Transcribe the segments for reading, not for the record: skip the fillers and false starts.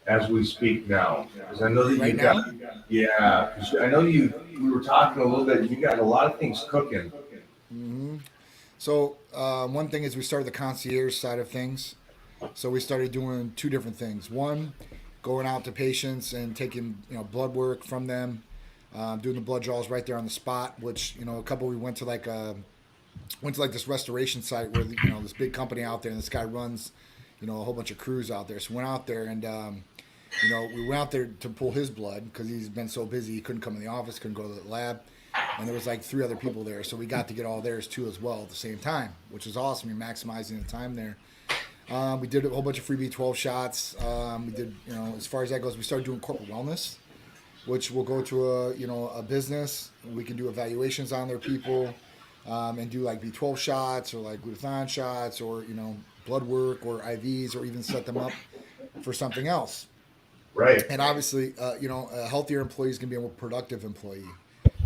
as we speak now? Because I know that Right you've got, now. yeah, 'cause I know we were talking a little bit, you got a lot of things cooking. Hmm. So one thing is we started the concierge side of things. So we started doing two different things. One, going out to patients and taking blood work from them, doing the blood draws right there on the spot. Which a couple we went to like this restoration site where this big company out there, and this guy runs a whole bunch of crews out there. So we went out there and we went out there to pull his blood because he's been so busy he couldn't come in the office, couldn't go to the lab, and there was like three other people there, so we got to get all theirs too as well at the same time, which is awesome. You're maximizing the time there. We did a whole bunch of free B12 shots. We did, as far as that goes, we started doing corporate wellness, which will go to a business. We can do evaluations on their people, and do like B12 shots or like glutathione shots or blood work or IVs or even set them up for something else. Right. And obviously, a healthier employee is going to be a more productive employee.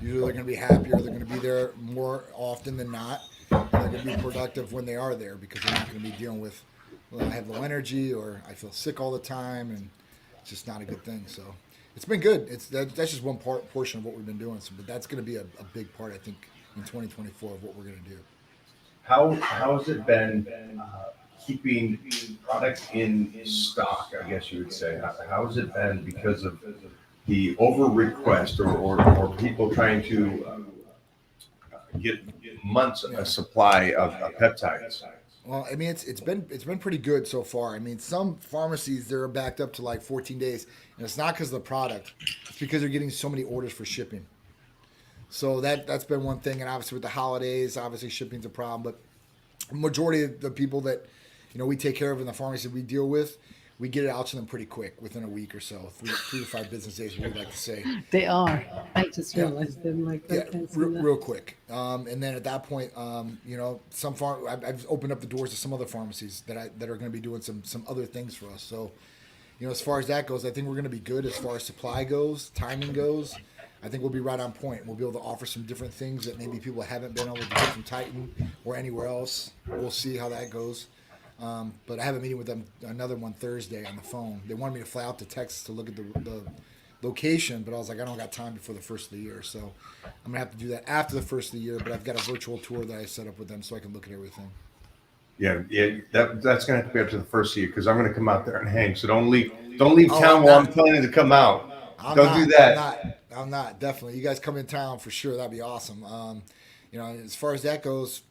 Usually, they're going to be happier. They're going to be there more often than not, and they're going to be productive when they are there because they're not going to be dealing with, well, I have low energy or I feel sick all the time, and it's just not a good thing. So it's been good. That's just one portion of what we've been doing. So, but that's going to be a big part, I think, in 2024 of what we're going to do. How has it been keeping product in stock? I guess you would say. How has it been because of the over request or people trying to get months a Yeah. supply of peptides? Well, I mean, it's been pretty good so far. I mean, some pharmacies they're backed up to like 14 days, and it's not because of the product; it's because they're getting so many orders for shipping. So that's been one thing, and obviously with the holidays, obviously shipping's a problem. But majority of the people that we take care of in the pharmacy we deal with, we get it out to them pretty quick within a week or so, three to five business days. We like to say, They are. I just yeah, realized them like yeah, right then seeing that. real quick. And then at that point, I've opened up the doors to some other pharmacies that are going to be doing some other things for us. So, as far as that goes, I think we're going to be good as far as supply goes, timing goes. I think we'll be right on point. We'll be able to offer some different things that maybe people haven't been able to get from Titan or anywhere else. We'll see how that goes. But I have a meeting with them, another one Thursday on the phone. They wanted me to fly out to Texas to look at the location, but I was like, I don't got time before the first of the year, so I'm gonna have to do that after the first of the year. But I've got a virtual tour that I set up with them so I can look at everything. Yeah, yeah, that's gonna have to be up to the first year because I'm gonna come out there and hang. So don't leave Oh, town I'm while I'm not. telling you to come out. I'm Don't do not. I'm that. not. I'm not. Definitely, you guys come in town for sure. That'd be awesome. As far as that goes,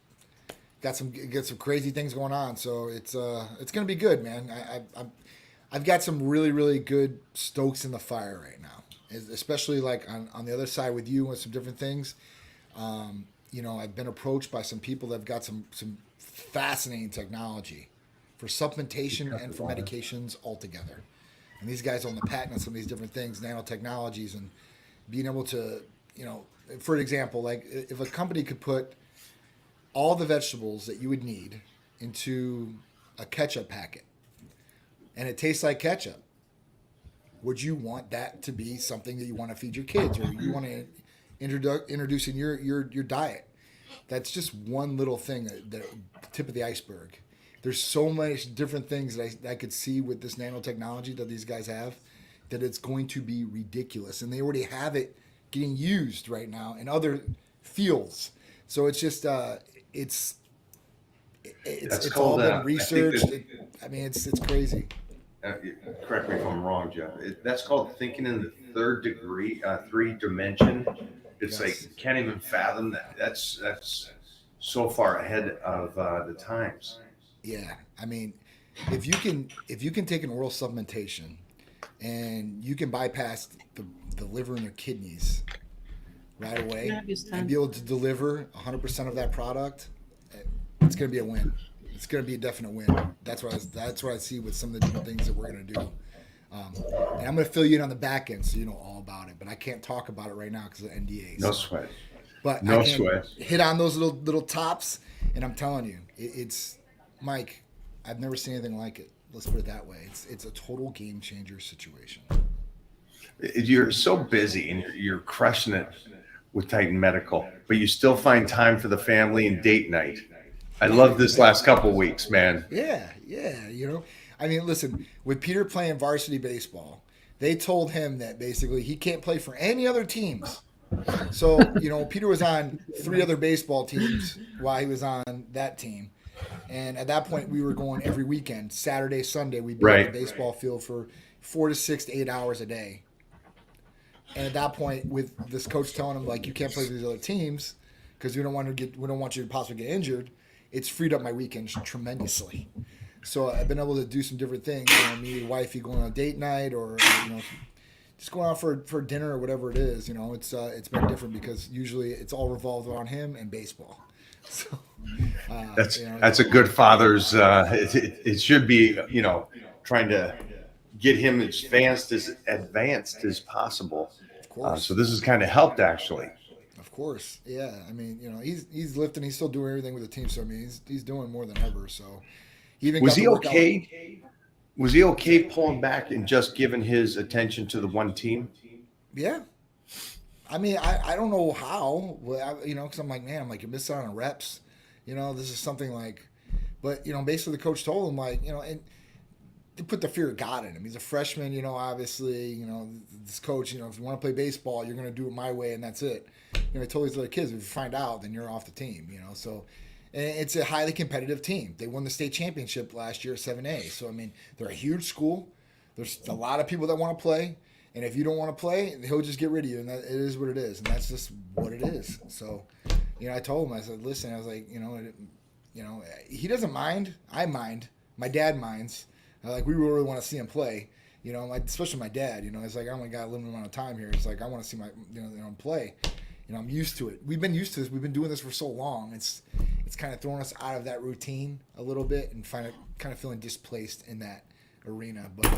got some crazy things going on. So it's gonna be good, man. I've got some really really good stokes in the fire right now, especially like on the other side with you and some different things. I've been approached by some people that've got some fascinating technology for supplementation and for Water. medications altogether. And these guys own the patent on some of these different things, nanotechnologies, and being able to, for example, like if a company could put all the vegetables that you would need into a ketchup packet and it tastes like ketchup, would you want that to be something that you want to feed your kids or you want to introduce in your diet? That's just one little thing that tip of the iceberg. There's so many different things that I could see with this nanotechnology that these guys have that it's going to be ridiculous, and they already have it getting used right now in other fields. So it's just it's it's That's it's all called. been I think researched. that. I mean, it's crazy. Uh, Correct me if I'm wrong, Jeff. That's called thinking in the third degree, three dimension. It's like Yes. you can't even fathom that. That's so far ahead of the times. Yeah. I mean, if you can take an oral supplementation and you can bypass the liver and the kidneys right away Yeah, you and be stand. able to deliver 100% of that product, it's going to be a win. It's going to be a definite win. That's what I see with some of the different things that we're going to do. Um, and I'm going to fill you in on the back end so you know all about it. But I can't talk about it right now because of NDA. No So, sweat. but I No can sweat. hit on those little tops, and I'm telling you, it's Mike. I've never seen anything like it. Let's put it that way. It's a total game changer situation. You're so busy and you're crushing it with Titan Medical, but you still find time for the family and date night. I love this last couple weeks, man. Yeah, yeah. I mean, listen, with Peter playing varsity baseball, they told him that basically he can't play for any other teams. So, Peter was on 3 other baseball teams while he was on that team. And at that point, we were going every weekend, Saturday, Sunday. We'd be at the baseball field for 4 to 6 to 8 hours a day. And at that point, with this coach telling him like, you can't play for these other teams because we don't want you to possibly get injured, it's freed up my weekends tremendously. So I've been able to do some different things. Me and wifey going on a date night, or just going out for dinner or whatever it is. It's been different because usually it's all revolved around him and baseball. So that's a good father's. It should be trying to get him as advanced as possible. Of course. So this has kind of helped actually. Of course, yeah. I mean, he's lifting. He's still doing everything with the team. So I mean, he's doing more than ever. So was he okay? Was he okay pulling back and just giving his attention to the one team? Yeah. I mean, I don't know how, because I'm like, man, you're missing out on reps. This is something like, but, basically the coach told him, and to put the fear of God in him. He's a freshman, obviously, this coach, if you want to play baseball, you're going to do it my way and that's it. He told these other kids, if you find out, then you're off the team, so. And it's a highly competitive team. They won the state championship last year at 7A. So, I mean, they're a huge school. There's a lot of people that want to play. And if you don't want to play, he'll just get rid of you. And it is what it is. And that's just what it is. So, I told him, I said, listen, I was like, he doesn't mind. I mind. My dad minds. We really want to see him play. Especially my dad. It's like, I only got a limited amount of time here. It's like, I want to see my, play. I'm used to it. We've been used to this. We've been doing this for so long. It's kind of throwing us out of that routine a little bit and kind of feeling displaced in that arena. But,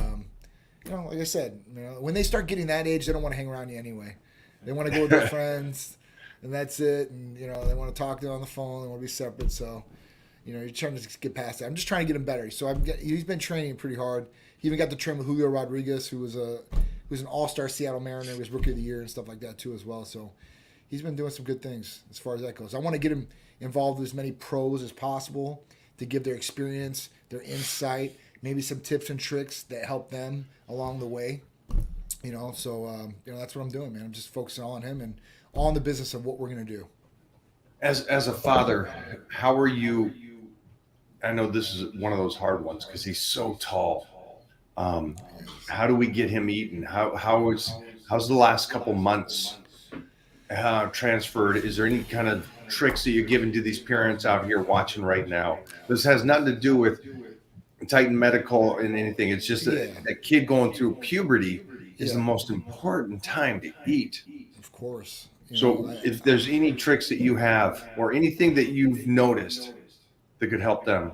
like I said, when they start getting that age, they don't want to hang around you anyway. They want to go with their friends, and that's it. And, they want to talk to them on the phone. They want to be separate. So, you're trying to get past that. I'm just trying to get him better. So he's been training pretty hard. He even got to train with Julio Rodriguez, who was an all-star Seattle Mariner. He was Rookie of the Year and stuff like that, too, as well. So, he's been doing some good things as far as that goes. I want to get him involved with as many pros as possible to give their experience, their insight, maybe some tips and tricks that help them along the way. So that's what I'm doing, man. I'm just focusing all on him and all on the business of what we're going to do. As a father, how are you? I know this is one of those hard ones because he's so tall. How do we get him eating? How's the last couple months transferred? Is there any kind of tricks that you're giving to these parents out here watching right now? This has nothing to do with Titan Medical and anything. It's just a kid going through puberty is the most important time to eat. Of course. If there's any tricks that you have or anything that you've noticed that could help them.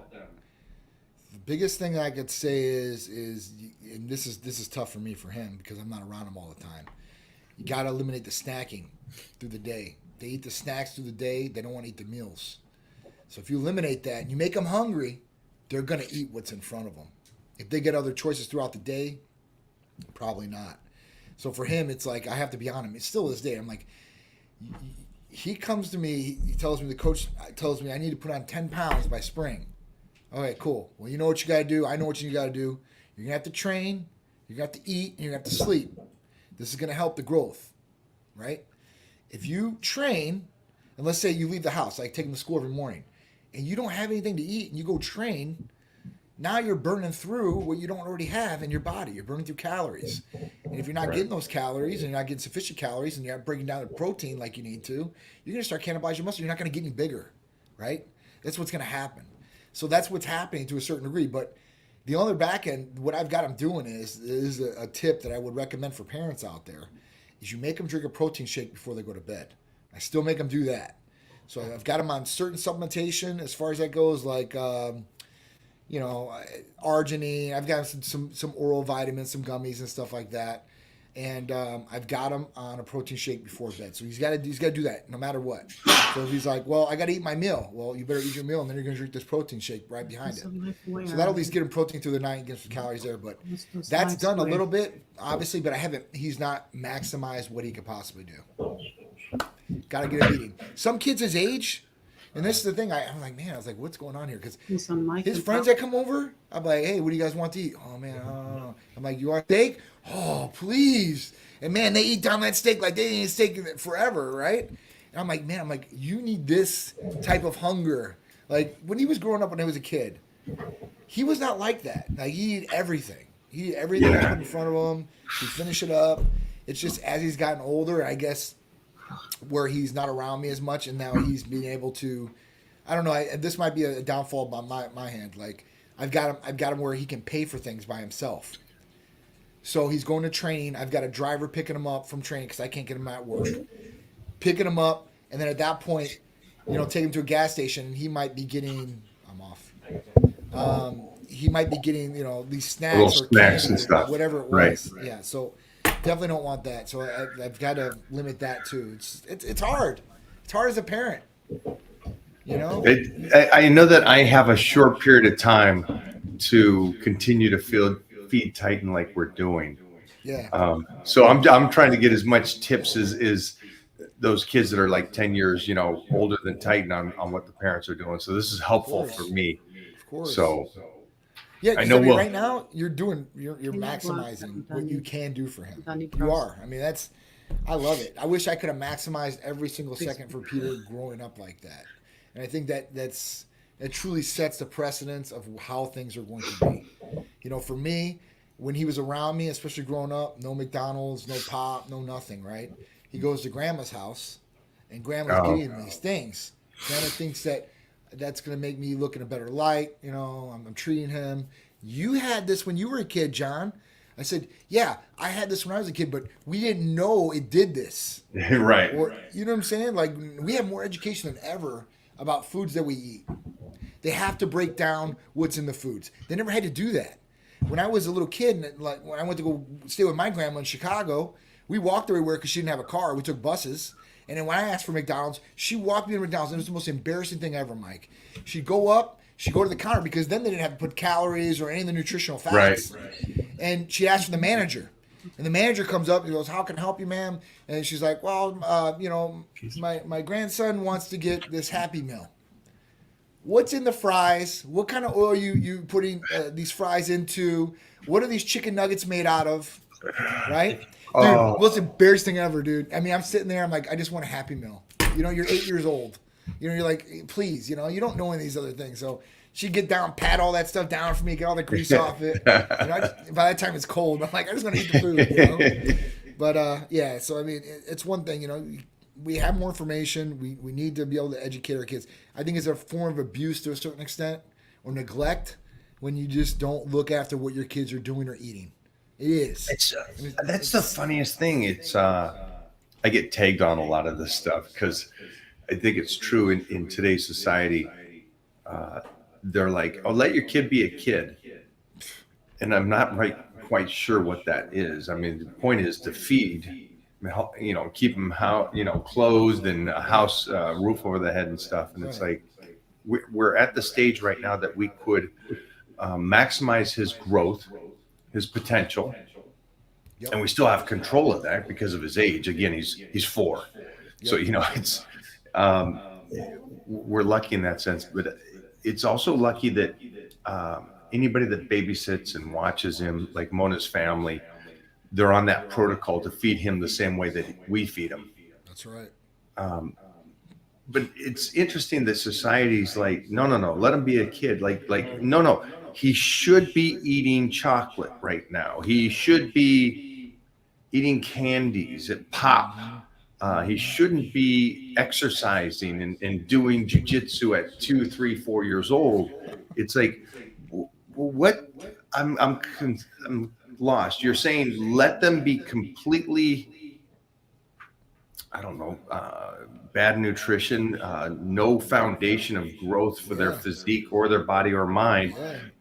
The biggest thing I could say is and this is tough for me for him because I'm not around him all the time. You got to eliminate the snacking through the day. They eat the snacks through the day. They don't want to eat the meals. So if you eliminate that and you make them hungry, they're going to eat what's in front of them. If they get other choices throughout the day, probably not. So for him, it's like I have to be on him. It's still this day. I'm like, he comes to me. He tells me, the coach tells me I need to put on 10 pounds by spring. Okay, cool. Well, you know what you got to do. I know what you got to do. You're going to have to train. You're going to have to eat. And you're going to have to sleep. This is going to help the growth, right? If you train, and let's say you leave the house, like take them to school every morning, and you don't have anything to eat, and you go train, now you're burning through what you don't already have in your body. You're burning through calories. And if you're not getting those calories, and you're not getting sufficient calories, and you're not breaking down the protein like you need to, you're going to start cannibalizing your muscle. You're not going to get any bigger, right? That's what's going to happen. So that's what's happening to a certain degree. But the other back end, what I've got them doing is a tip that I would recommend for parents out there, is you make them drink a protein shake before they go to bed. I still make them do that. So I've got them on certain supplementation as far as that goes, like, arginine. I've got some oral vitamins, some gummies and stuff like that. And I've got him on a protein shake before bed. So he's got to do that no matter what. So if he's like, well, I got to eat my meal. Well, you better eat your meal, and then you're going to drink this protein shake right behind it. So that'll at least get him protein through the night and get some calories there. But that's done a little bit, obviously, but he's not maximized what he could possibly do. Got to get him eating. Some kids his age, And this is the thing. I'm like, man, I was like, what's going on here? Because It's on my his computer. friends that come over, I'm like, hey, what do you guys want to eat? Oh man, I don't know. I'm like, you want steak? Oh, please. And man, they eat down that steak like they ain't eat steak forever, right? And I'm like, man, you need this type of hunger. Like when he was growing up, when he was a kid, he was not like that. Like he eat everything. He eat everything Yeah. that's put in front of him. He finish it up. It's just as he's gotten older, I guess, where he's not around me as much, and now he's being able to. I don't know. This might be a downfall by my hand. Like I've got him where he can pay for things by himself. So he's going to training. I've got a driver picking him up from training because I can't get him at work. Picking him up, and then at that point, take him to a gas station. And he might be getting. I'm off. He might be getting these snacks Little or snacks candy and stuff. or whatever it Right. was. Yeah. So definitely don't want that. So I've got to limit that too. It's hard. It's hard as a parent. I know that I have a short period of time to continue to feed Titan like we're doing. Yeah. So I'm trying to get as much tips as those kids that are like 10 years, older than Titan on what the parents are doing. So this is helpful Of for course. me. Of course. So yeah, I 'cause know we'll- right now you're Yeah, maximizing well, what you can do for him. Danny You Cross. are. I mean, I love it. I wish I could have maximized every single second for Peter growing up like that. And I think that truly sets the precedence of how things are going to be. For me, when he was around me, especially growing up, no McDonald's, no pop, no nothing, right? He goes to grandma's house and grandma's getting him these things. Grandma thinks that's going to make me look in a better light. I'm treating him. You had this when you were a kid, John. I said, yeah, I had this when I was a kid, but we didn't know it did this. right. Or, you know what I'm saying? Like, we have more education than ever about foods that we eat. They have to break down what's in the foods. They never had to do that. When I was a little kid, and like when I went to go stay with my grandma in Chicago, we walked everywhere because she didn't have a car. We took buses. And then when I asked for McDonald's, she walked me to McDonald's. And it was the most embarrassing thing ever, Mike. She'd go to the counter because then they didn't have to put calories or any of the nutritional facts. Right. And she asked for the manager. And the manager comes up and goes, how can I help you, ma'am? And she's like, well, my grandson wants to get this Happy Meal. What's in the fries? What kind of oil you putting these fries into? What are these chicken nuggets made out of? Right? Dude, most embarrassing thing ever, dude. I mean, I'm sitting there. I'm like, I just want a Happy Meal. You're 8 years old. You're like, please, you don't know any of these other things. So she'd get down, pat all that stuff down for me, get all the grease off it. By that time it's cold. I'm like, I just want to eat the food, But yeah, so I mean, it's one thing, we have more information. We need to be able to educate our kids. I think it's a form of abuse to a certain extent or neglect when you just don't look after what your kids are doing or eating. It is. That's the funniest thing. It's I get tagged on a lot of this stuff because I think it's true in today's society. They're like, "Oh, let your kid be a kid," and I'm not quite sure what that is. I mean, the point is to feed, keep them clothed and a house, roof over the head and stuff. And it's like we're at the stage right now that we could maximize his growth, his potential. Yep. And we still have control of that because of his age. Again, he's 4. Yep. So, it's we're lucky in that sense, but it's also lucky that anybody that babysits and watches him, like Mona's family, they're on that protocol to feed him the same way that we feed him. That's right. But it's interesting that society's like, no, let him be a kid. Like, no. He should be eating chocolate right now. He should be eating candies at pop. He shouldn't be exercising and doing jujitsu at 2, 3, 4 years old. It's like, what? I'm lost. You're saying let them be completely, I don't know, bad nutrition, no foundation of growth for their physique or their body or mind.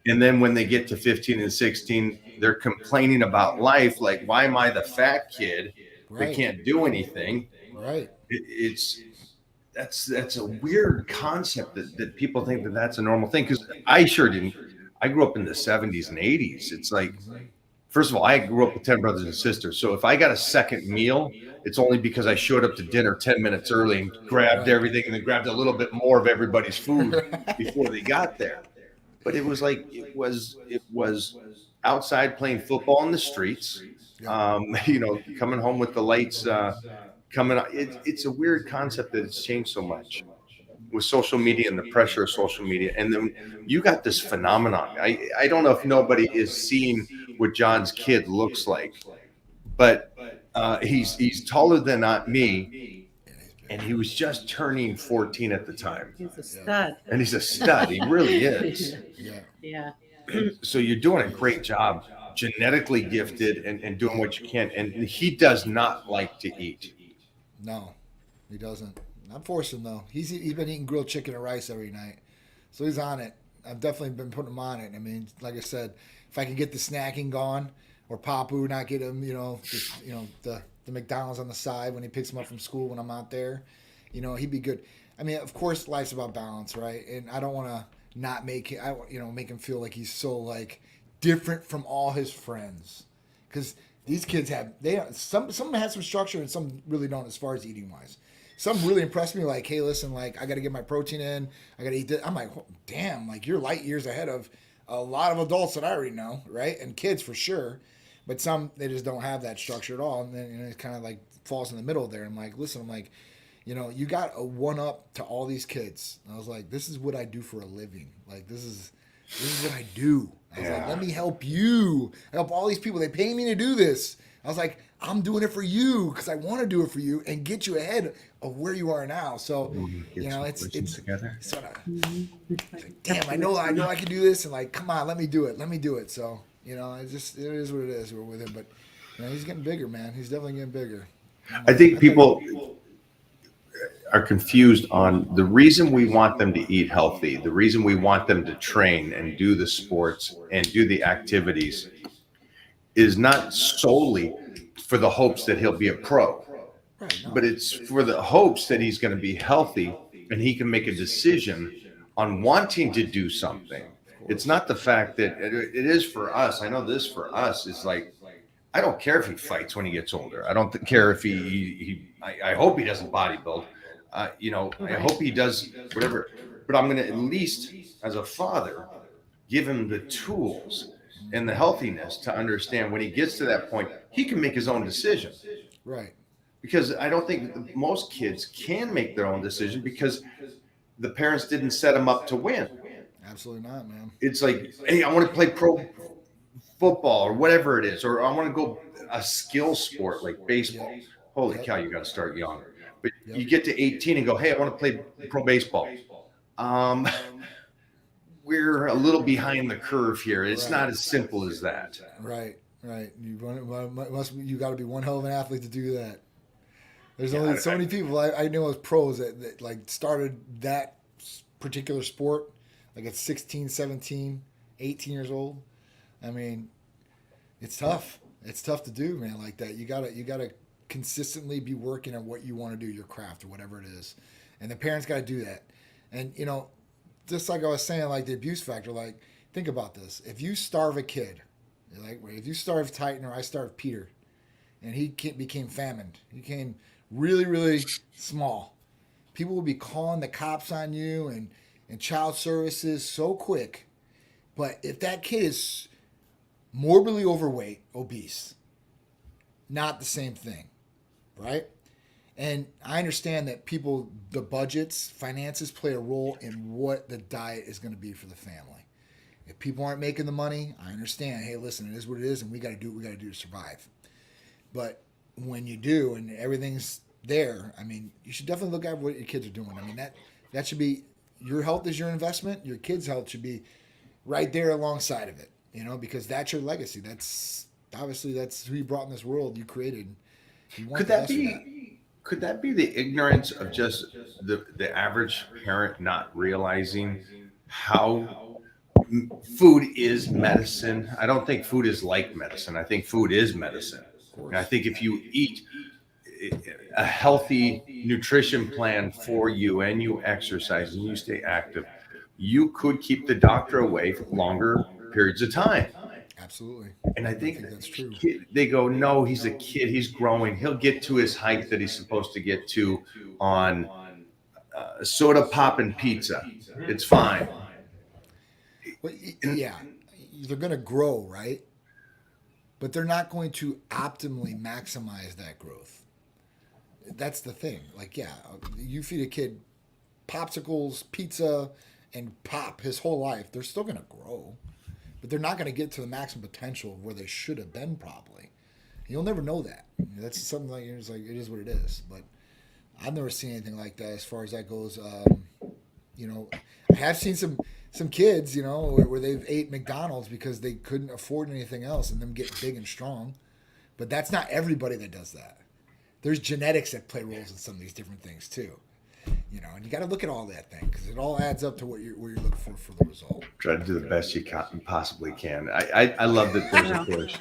And then when they get to 15 and 16, they're complaining about life. Like, why am I the fat kid that can't do anything? Right. That's a weird concept that people think that's a normal thing. Because I sure didn't. I grew up in the 70s and 80s. It's like first of all, I grew up with 10 brothers and sisters. So if I got a second meal, it's only because I showed up to dinner 10 minutes early and grabbed everything and then grabbed a little bit more of everybody's food before they got there. But it was like, it was outside playing football in the streets, coming home with the lights, coming out. It's a weird concept that it's changed so much with social media and the pressure of social media. And then you got this phenomenon. I don't know if nobody is seeing what John's kid looks like, but he's taller than me, and he was just turning 14 at the time. He's a stud. And he's a stud. He really is. Yeah. So you're doing a great job, genetically gifted and doing what you can. And he does not like to eat. No, he doesn't. I'm forcing him though. He's been eating grilled chicken and rice every night, so he's on it. I've definitely been putting him on it. I mean, like I said, if I can get the snacking gone, or Papu not get him, the McDonald's on the side when he picks him up from school when I'm out there, he'd be good. I mean, of course, life's about balance, right? And I don't want to not make him feel like he's so like different from all his friends, because these kids some have some structure and some really don't as far as eating wise. Some really impressed me, like, hey, listen, like, I got to get my protein in. I got to eat this. I'm like, oh, damn, like, you're light years ahead of a lot of adults that I already know, right? And kids for sure. But some, they just don't have that structure at all. And then it kind of, like, falls in the middle there. I'm like, listen, you got a one-up to all these kids. And I was like, this is what I do for a living. Like, this is what I do. I was like, let me help you. Help all these people. They pay me to do this. I was like, I'm doing it for you because I want to do it for you and get you ahead of where you are now. So, it's together. Sort of, damn, I know I can do this, and like, come on, let me do it. So, it is what it is. We're with him, but he's getting bigger, man. He's definitely getting bigger. I think people are confused on the reason we want them to eat healthy, the reason we want them to train and do the sports and do the activities is not solely for the hopes that he'll be a pro, but it's for the hopes that he's going to be healthy and he can make a decision on wanting to do something. It's not the fact that it is for us. I know this for us is like, I don't care if he fights when he gets older. I don't care if I hope he doesn't bodybuild. I hope he does whatever, but I'm going to at least, as a father, give him the tools and the healthiness to understand when he gets to that point, he can make his own decision. Right. Because I don't think most kids can make their own decision because the parents didn't set them up to win. Absolutely not, man. It's like, hey, I want to play pro football or whatever it is, or I want to go a skill sport like baseball. Yep. Holy cow, you got to start young. But you get to 18 and go, hey, I want to play pro baseball. We're a little behind the curve here. It's not as simple as that. Right. You got to be one hell of an athlete to do that. There's only so many people I know as pros that like started that particular sport like at 16, 17, 18 years old. I mean, it's tough. It's tough to do, man, like that. You gotta consistently be working on what you want to do, your craft or whatever it is. And the parents got to do that. And, just like I was saying, like the abuse factor, like think about this. If you starve a kid, like if you starve Titan or I starve Peter and he became famined, he became really, really small, people will be calling the cops on you and child services so quick. But if that kid is morbidly overweight, obese, not the same thing, right? And I understand that the budgets, finances play a role in what the diet is going to be for the family. If people aren't making the money, I understand. Hey, listen, it is what it is, and we got to do what we got to do to survive. But when you do and everything's there, I mean, you should definitely look at what your kids are doing. I mean, that should be, your health is your investment. Your kids' health should be right there alongside of it, because that's your legacy. That's who you brought in this world. You created. Could that be the ignorance of just the average parent not realizing how food is medicine? I don't think food is like medicine. I think food is medicine. And I think if you eat a healthy nutrition plan for you and you exercise and you stay active, you could keep the doctor away for longer periods of time. Absolutely. And I think that's true. they go, no, he's a kid. He's growing. He'll get to his height that he's supposed to get to on soda pop and pizza. It's fine. Well, yeah, they're going to grow, right? But they're not going to optimally maximize that growth. That's the thing. Like, yeah, you feed a kid popsicles, pizza, and pop his whole life, they're still going to grow, but they're not going to get to the maximum potential of where they should have been. Probably, you'll never know that. That's something like you're just like it is what it is. But I've never seen anything like that as far as that goes. I have seen some kids, where they've ate McDonald's because they couldn't afford anything else, and them get big and strong. But that's not everybody that does that. There's genetics that play roles in some of these different things too. And you got to look at all that thing because it all adds up to what you're looking for the result. Try to do the best you possibly can. I love that there's a push.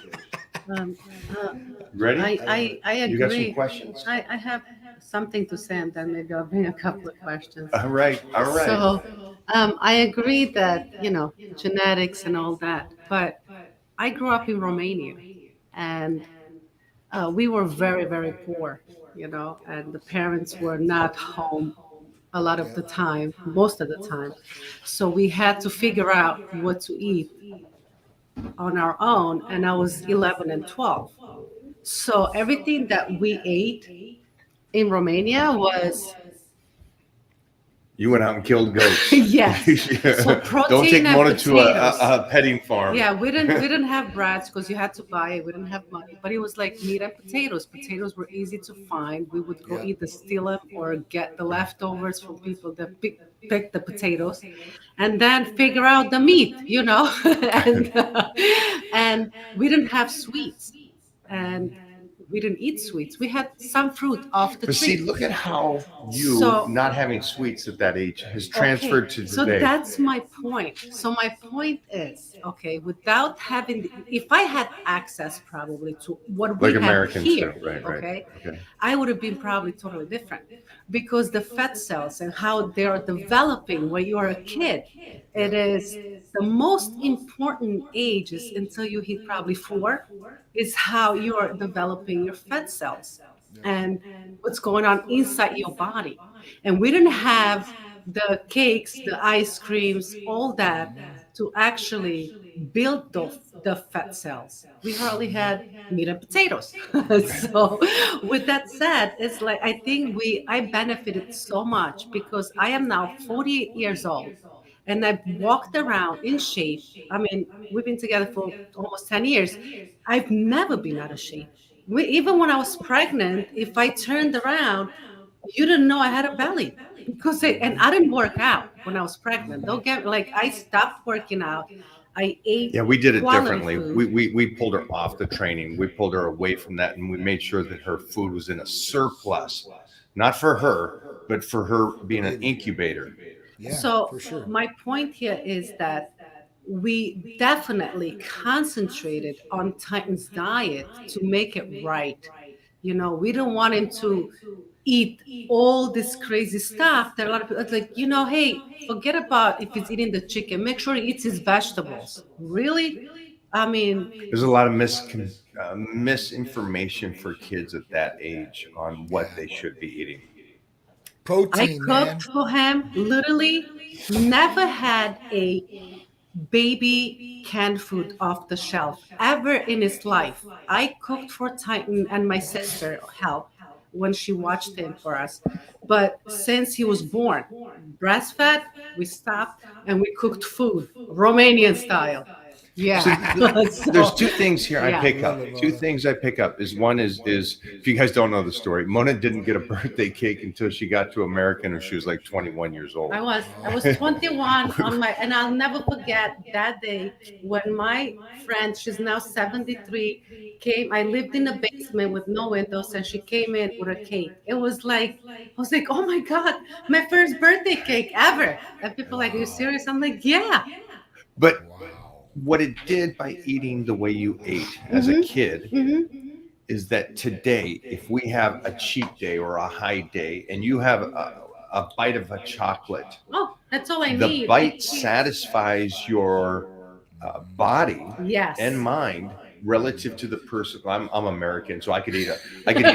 Ready? I agree. You got some questions? I have something to say, and then maybe I'll bring a couple of questions. All right. So I agree that, genetics and all that, but I grew up in Romania, and we were very, very poor, and the parents were not home a lot of the time, most of the time. So we had to figure out what to eat on our own, and I was 11 and 12. So everything that we ate in Romania was You went out and killed goats. yes. Yeah. So protein Don't take and Mona to potatoes. a petting farm. Yeah, we didn't have brats because you had to buy it. We didn't have money, but it was like meat and potatoes. Potatoes were easy to find. We would go either steal them or get the leftovers from people that pick the potatoes, and then figure out the meat. And we didn't have sweets, and we didn't eat sweets. We had some fruit off the But tree. see, look at how you So- not having sweets at that age has transferred to So today. that's my point. So my point is, without having, if I had access probably to what we Like have Americans here, do, right? okay, Okay. I would have been probably totally different because the fat cells and how they are developing when you are a kid, it is the most important ages until you hit probably 4 is how you are developing your fat cells and what's going on inside your body. And we didn't have the cakes, the ice creams, all that to actually build the fat cells. We hardly had meat and potatoes. So with that said, it's like I think I benefited so much because I am now 48 years old and I've walked around in shape. I mean, we've been together for almost 10 years. I've never been out of shape. Even when I was pregnant, if I turned around, you didn't know I had a belly and I didn't work out when I was pregnant. Don't get I stopped working out. I ate. Yeah, we did it quality differently. food. We pulled her off the training. We pulled her away from that, and we made sure that her food was in a surplus, not for her, but for her being an incubator. Yeah, So for sure. my point here is that we definitely concentrated on Titan's diet to make it right. We don't want him to eat all this crazy stuff that a lot of people it's like, hey, forget about if he's eating the chicken. Make sure he eats his vegetables. Really? I mean, There's a lot of misinformation for kids at that age on what they should be eating. I Protein, man. cooked for him, literally never had a baby canned food off the shelf ever in his life. I cooked for Titan and my sister helped when she watched him for us. But since he was born, breastfed, we stopped and we cooked food, Romanian style. Yeah. There's two things here I Yeah. pick up. Two things I pick up is one is if you guys don't know the story, Mona didn't get a birthday cake until she got to America and she was like 21 years old. I was 21 and I'll never forget that day when my friend, she's now 73, came. I lived in a basement with no windows, and she came in with a cake. It was like, I was like, oh my God, my first birthday cake ever. And people are like, are you serious? I'm like, yeah. But Wow. what it did by eating the way you ate as a kid is that today, if we have a cheat day or a high day and you have a bite of a chocolate, Oh, that's all I the need. bite satisfies your body Yes. and mind relative to the person. I'm American, so I could eat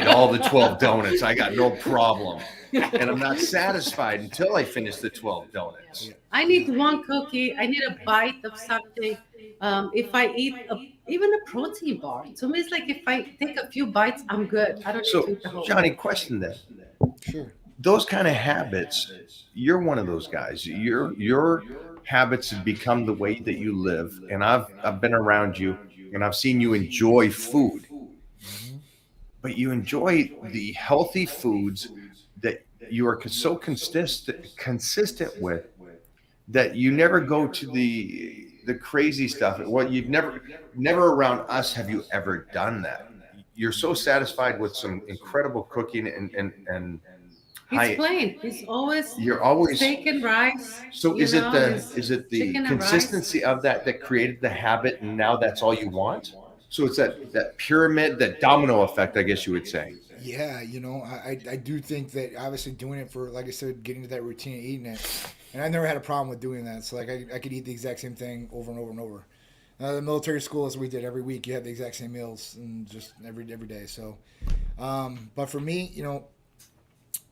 all the 12 donuts. I got no problem, and I'm not satisfied until I finish the 12 donuts. I need one cookie. I need a bite of something. If I eat even a protein bar, to me it's like if I take a few bites, I'm good. I don't need to So, eat the whole Johnny, thing. question that. Sure. Those kind of habits, you're one of those guys. Your habits have become the way that you live, and I've been around you, and I've seen you enjoy food, Mhm. but you enjoy the healthy foods that you are so consistent with that you never go to the crazy stuff. Well, you've never around us have you ever done that. You're so satisfied with some incredible cooking and It's high. plain. It's always You're always. steak and rice. So You is it know, the it's is it the chicken and rice. consistency of that created the habit, and now that's all you want? So it's that pyramid, that domino effect, I guess you would say. Yeah, I do think that obviously doing it for, like I said, getting to that routine of eating it, and I never had a problem with doing that. So like I could eat the exact same thing over and over and over. The military school, as we did every week, you had the exact same meals and just every day. So, but for me,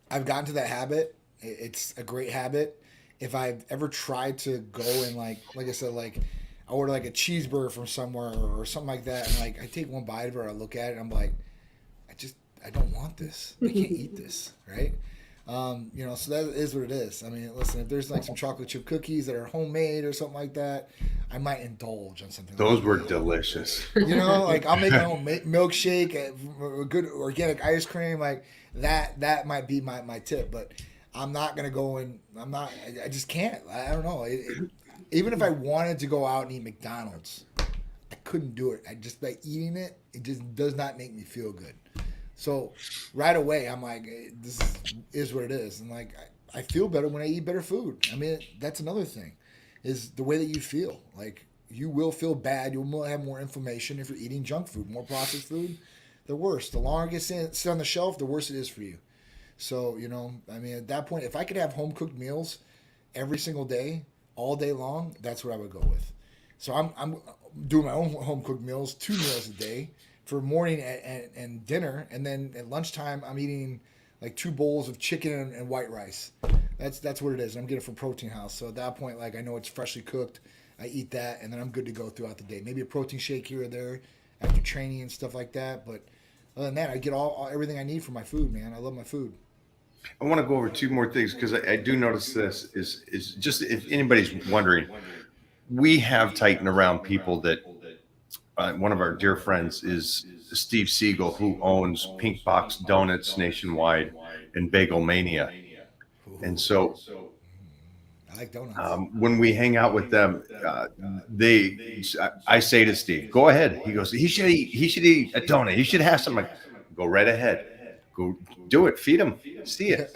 I've gotten to that habit. It's a great habit. If I've ever tried to go and like I said, like I order like a cheeseburger from somewhere or something like that, and like I take one bite of it, or I look at it, and I'm like, I don't want this. I can't eat this, right? So that is what it is. I mean, listen, if there's like some chocolate chip cookies that are homemade or something like that, I might indulge on something. Those like were that. delicious. Like I'll make my own milkshake, good organic ice cream, like that. That might be my tip, but I'm not gonna go and I just can't. I don't know. Even if I wanted to go out and eat McDonald's, I couldn't do it. I just by eating it, it just does not make me feel good. So right away, I'm like, this is what it is, and like I feel better when I eat better food. I mean, that's another thing, is the way that you feel. Like you will feel bad. You will have more inflammation if you're eating junk food, more processed food. The worse. The longer it sits on the shelf, the worse it is for you. So I mean, at that point, if I could have home cooked meals every single day, all day long, that's what I would go with. So I'm doing my own home cooked meals, 2 meals a day for morning and dinner, and then at lunchtime I'm eating like 2 bowls of chicken and white rice. That's what it is. I'm getting it from Protein House. So at that point, like I know it's freshly cooked. I eat that, and then I'm good to go throughout the day. Maybe a protein shake here or there after training and stuff like that. But other than that, I get everything I need from my food, man. I love my food. I want to go over two more things because I do notice this is just if anybody's wondering, we have Titan around people that one of our dear friends is Steve Siegel, who owns Pink Box Donuts nationwide and Bagel Mania. And so I like donuts. when we hang out with them, I say to Steve, "Go ahead." He goes, "He should eat a donut. He should have some." Like, go right ahead. Go do it. Feed him. See it.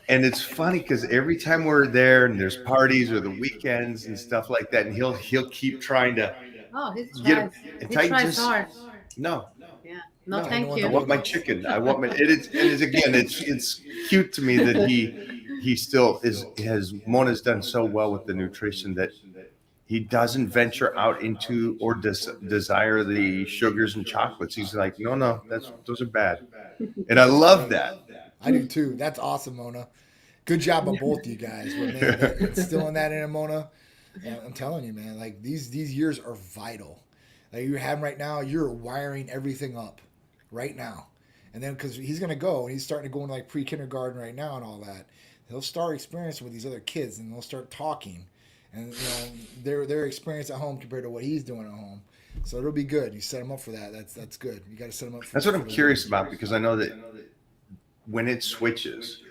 And it's funny because every time we're there and there's parties or the weekends and stuff like that, and he'll keep trying to Oh, he get tries. him. And He Titan tries just hard. no. Yeah. No, No, thank no, I you. want my chicken. I want my. It is again. It's cute to me that he still has. Mona's done so well with the nutrition that he doesn't venture out into or desire the sugars and chocolates. He's like, no, those are bad, and I love that. I do too. That's awesome, Mona. Good job on both you guys. But man, instilling that in Mona, I'm telling you, man, like these years are vital. Like you're having right now, you're wiring everything up right now. And then because he's gonna go and he's starting to go into like pre-kindergarten right now and all that, he'll start experiencing with these other kids and they'll start talking. And their experience at home compared to what he's doing at home. So it'll be good. You set him up for that. That's good. You got to set him up for That's what I'm for curious about because I know that when it switches,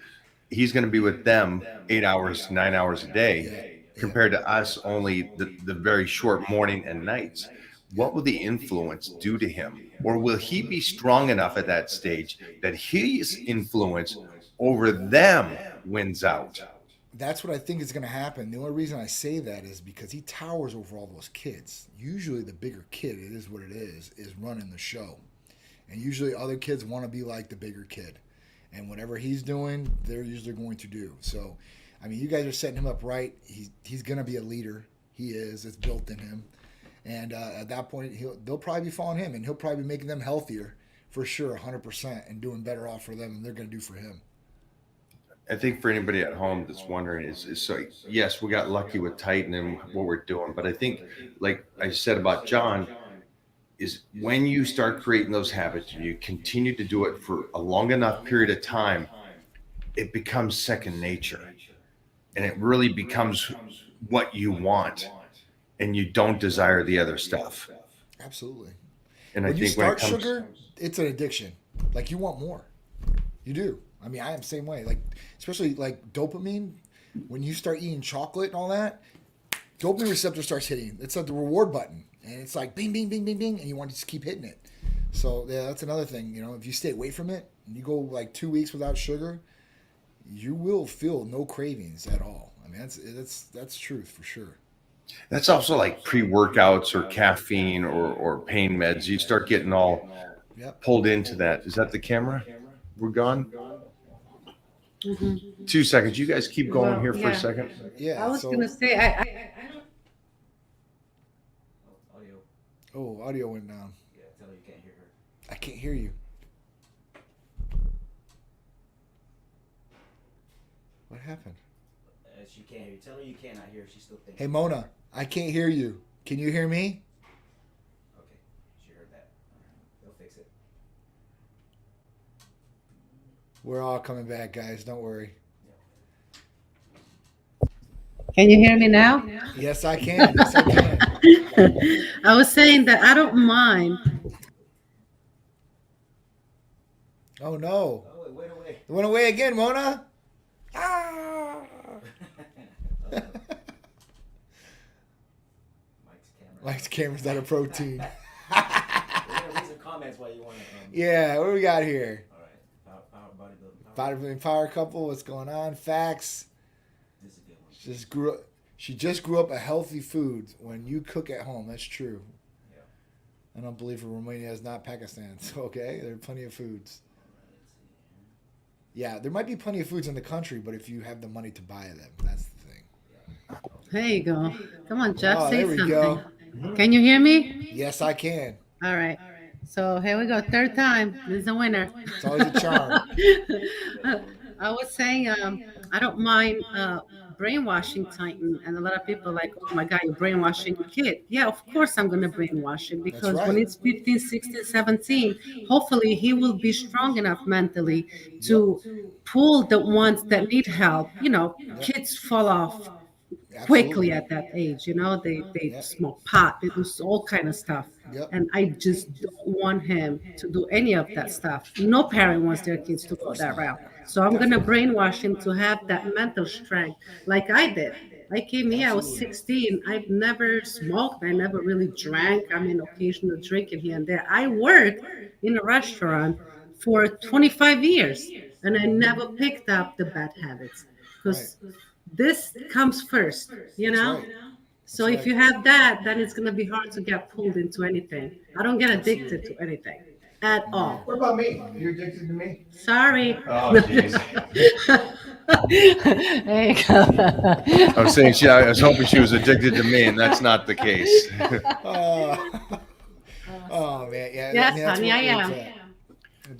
he's going to be with them 8 hours, 9 hours a day, compared to us only the very short morning and nights. What will the influence do to him? Or will he be strong enough at that stage that his influence over them wins out? That's what I think is going to happen. The only reason I say that is because he towers over all those kids. Usually the bigger kid, it is what it is running the show. And usually other kids want to be like the bigger kid. And whatever he's doing, they're usually going to do. So, I mean, you guys are setting him up right. He's going to be a leader. He is. It's built in him. And at that point, they'll probably be following him, and he'll probably be making them healthier for sure, 100%, and doing better off for them than they're going to do for him. I think for anybody at home that's wondering is so yes, we got lucky with Titan and what we're doing, but I think like I said about John, is when you start creating those habits and you continue to do it for a long enough period of time, it becomes second nature, and it really becomes what you want, and you don't desire the other stuff. Absolutely. And When I you think when it start comes, sugar, it's an addiction. Like you want more. You do. I mean, I am the same way. Like, especially like dopamine, when you start eating chocolate and all that, dopamine receptor starts hitting. It's like the reward button. And it's like bing, bing, bing, bing, bing. And you want to just keep hitting it. So, yeah, that's another thing. You know, if you stay away from it and you go like 2 weeks without sugar, you will feel no cravings at all. I mean, that's truth for sure. that's also like pre-workouts or caffeine or pain meds. You start getting all Yep. pulled into that. Is that the camera? We're gone. Mhm. 2 seconds. You guys keep going Well, here for yeah. a second. Yeah. I was so, gonna say I don't. Audio. oh, audio went down. Yeah, tell her you can't hear her. I can't hear you. What happened? She can't hear you. Tell her you cannot hear her. She's still thinking. Hey, Mona, I can't hear you. Can you hear me? Okay, she heard that. They'll fix it. We're all coming back, guys. Don't worry. Can you hear me now? Yes, I can. Yes, I can. I was saying that I don't mind. Oh, no. Oh, it went away. It went away again, Mona. Ah. Mike's camera. Mike's camera's out of protein. We're gonna read some comments while you want to. Yeah, what do we got here? All right. Power bodybuilding. Bodybuilding power couple, what's going on? Facts. This is a good one. She just grew up a healthy food when you cook at home. That's true. Yeah. I don't believe Romania is not Pakistan. So, okay, there are plenty of foods. Yeah, there might be plenty of foods in the country, but if you have the money to buy them, that's the thing. There you go. Come on, Jeff, Oh, say there we something. go. Can you hear me? Yes, I can. All right. So here we go. Third time. This is the winner. It's always a charm. I was saying, I don't mind brainwashing Titan, and a lot of people are like, oh my God, you're brainwashing a kid. Yeah, of course I'm going to brainwash him because right. when he's 15, 16, 17, hopefully he will be strong enough mentally to pull the ones that need help. You know, kids fall off quickly Absolutely. at that age. You know, they Yep. smoke pot, they do all kind of stuff. Yep. And I just don't want him to do any of that stuff. No parent wants their kids to go that route. So I'm gonna brainwash him to have that mental strength, like I did. I came here, I was 16. I've never smoked. I never really drank. I mean, occasional drinking here and there. I worked in a restaurant for 25 years, and I never picked up the bad habits because this comes first, you know? right. So That's if you have that, then it's going to be hard to get pulled into anything. I don't get addicted to anything at all. What about me? You're addicted to me? Sorry. Oh, jeez. There you go. I was saying, I was hoping she was addicted to me, and that's not the case. Oh man, yeah. Yes, that's honey, what I it's am. at.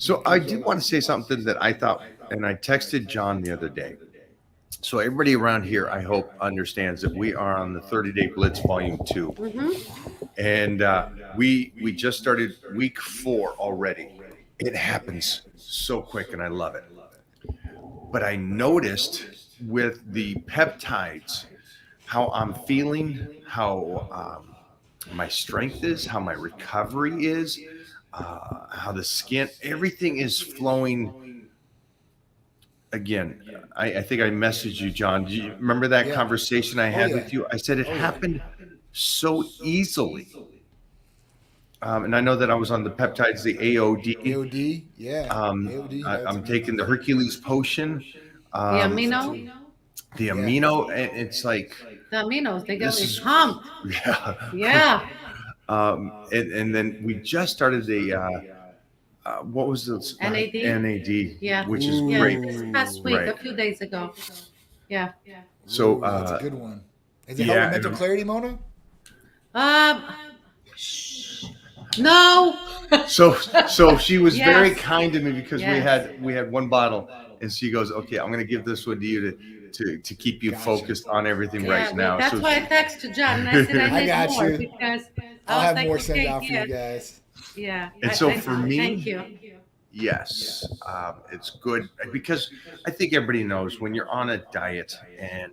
So I did want to say something that I thought, and I texted John the other day. So everybody around here, I hope, understands that we are on the 30-day Blitz Volume 2. Mhm. And we just started week 4 already. It happens so quick, and I love it. But I noticed with the peptides how I'm feeling, how my strength is, how my recovery is, how the skin, everything is flowing. Again, I think I messaged you, John. Do you remember that Yeah. conversation I had yeah. with you? I said it Oh, yeah. happened so easily. And I know that I was on the peptides, the AOD. AOD, yeah. AOD, I'm taking the Hercules potion. The amino, The amino, it's like, the aminos, they get This me is- pumped. yeah. Yeah. And then we just started the, what was the NAD? NAD, Yeah. which is Yeah, great. this past week, Right. a few days ago. Yeah. So, Ooh, that's a good one. Is it yeah, helping mental and- clarity, Mona? No. So she was very Yes. kind to me because Yes. we had one bottle, and she goes, "Okay, I'm gonna give this one to you to keep you Gotcha. focused on everything Yeah, right now." that's So why I texted John and I said I I need got more you. because I'll I was have like, more sent okay, out for you yes, guys. yeah. and so I for thank me, you. yes, it's good because I think everybody knows when you're on a diet and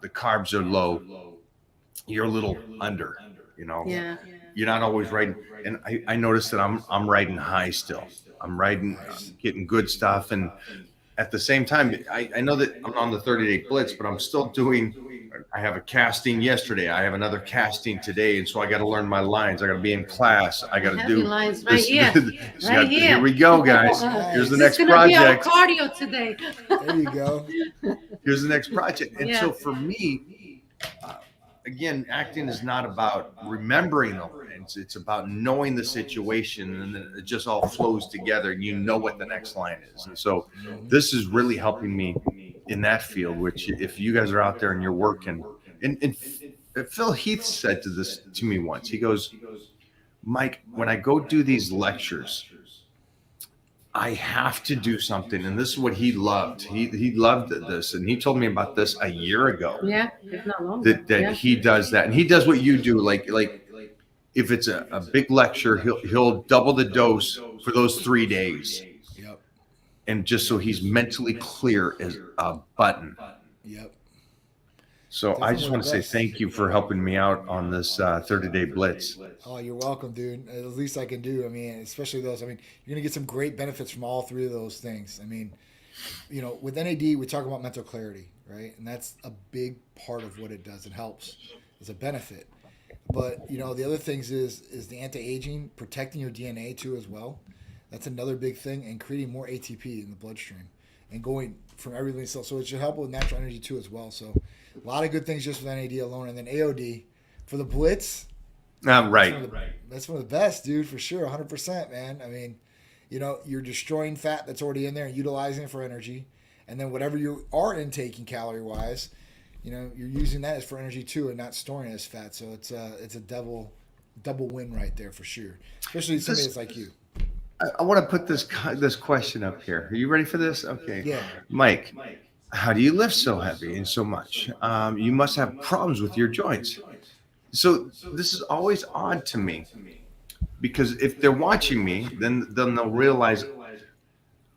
the carbs are low, you're a little under. You know, Yeah. you're not always riding. And I noticed that I'm riding high still. I'm riding, Nice. getting good stuff, and at the same time, I know that I'm on the 30-day blitz, but I'm still doing. I have a casting yesterday. I have another casting today, and so I got to learn my lines. I got to be in class. I got I to have your do lines right this. here. Right Here here. we go, guys. Here's the Nice. This is next gonna be our project. cardio today. There you go. Here's the next project. And Yeah. so for me, uh, again, acting is not about remembering the lines. It's about knowing the situation, and then it just all flows together, and you know what the next line is. And so this is really helping me in that field. Which, if you guys are out there and you're working, and Phil Heath said to me once, he goes, "Mike, when I go do these lectures, I have to do something." And this is what he loved. He loved this, and he told me about this a year ago. Yeah, if not longer. That Yeah. he does that, and he does what you do. Like if it's a big lecture, he'll double the dose for those 3 days, Yep. and just so he's mentally clear as a button. Yep. So I just Definitely want to say the best. thank you for helping me out on this 30-day blitz. Oh, you're welcome, dude. The least I can do. I mean, especially those. I mean, you're gonna get some great benefits from all three of those things. I mean, you know, with NAD, we talk about mental clarity, right? And that's a big part of what it does. It helps. It's a benefit. But you know, the other things is the anti-aging, protecting your DNA too as well. That's another big thing, and creating more ATP in the bloodstream and going from every living cell. So it should help with natural energy too as well. So a lot of good things just with NAD alone, and then AOD for the blitz. Right. That's one of the best, dude, for sure. 100%, man. I mean, you know, you're destroying fat that's already in there and utilizing it for energy. And then whatever you are intaking calorie wise, you know, you're using that as for energy too and not storing it as fat. So it's a double win right there for sure. Especially somebody that's like you. I want to put this question up here. Are you ready for this? Okay. Yeah. Mike, how do you lift so heavy and so much? You must have problems with your joints. So this is always odd to me because if they're watching me, then they'll realize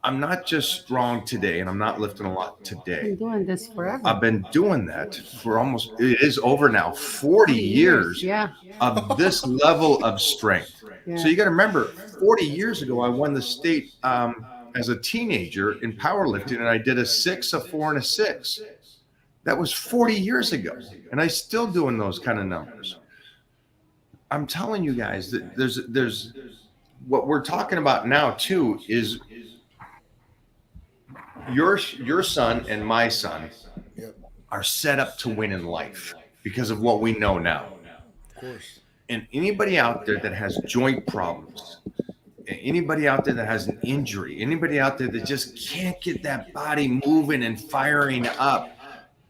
I'm not just strong today and I'm not lifting a lot I've today. been doing this forever. I've been doing that for it is over now, 40 years Yeah. of this level of strength. Yeah. So you got to remember, 40 years ago, I won the state as a teenager in powerlifting, and I did a 6, a 4, and a 6. That was 40 years ago, and I still doing those kind of numbers. I'm telling you guys that there's what we're talking about now too is your son and my son Yep. are set up to win in life because of what we know now. Of course. And anybody out there that has joint problems, anybody out there that has an injury, anybody out there that just can't get that body moving and firing up,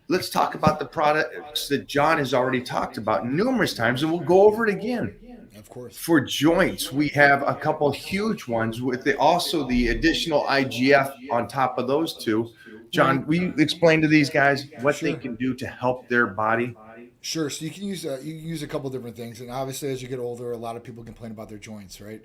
let's talk about the products that John has already talked about numerous times, and we'll go over it again. Of course. For joints, we have a couple huge ones with also the additional IGF on top of those two. John, will you explain to these guys what they Sure. can do to help their body? Sure. So you can use a couple different things, and obviously as you get older, a lot of people complain about their joints, right?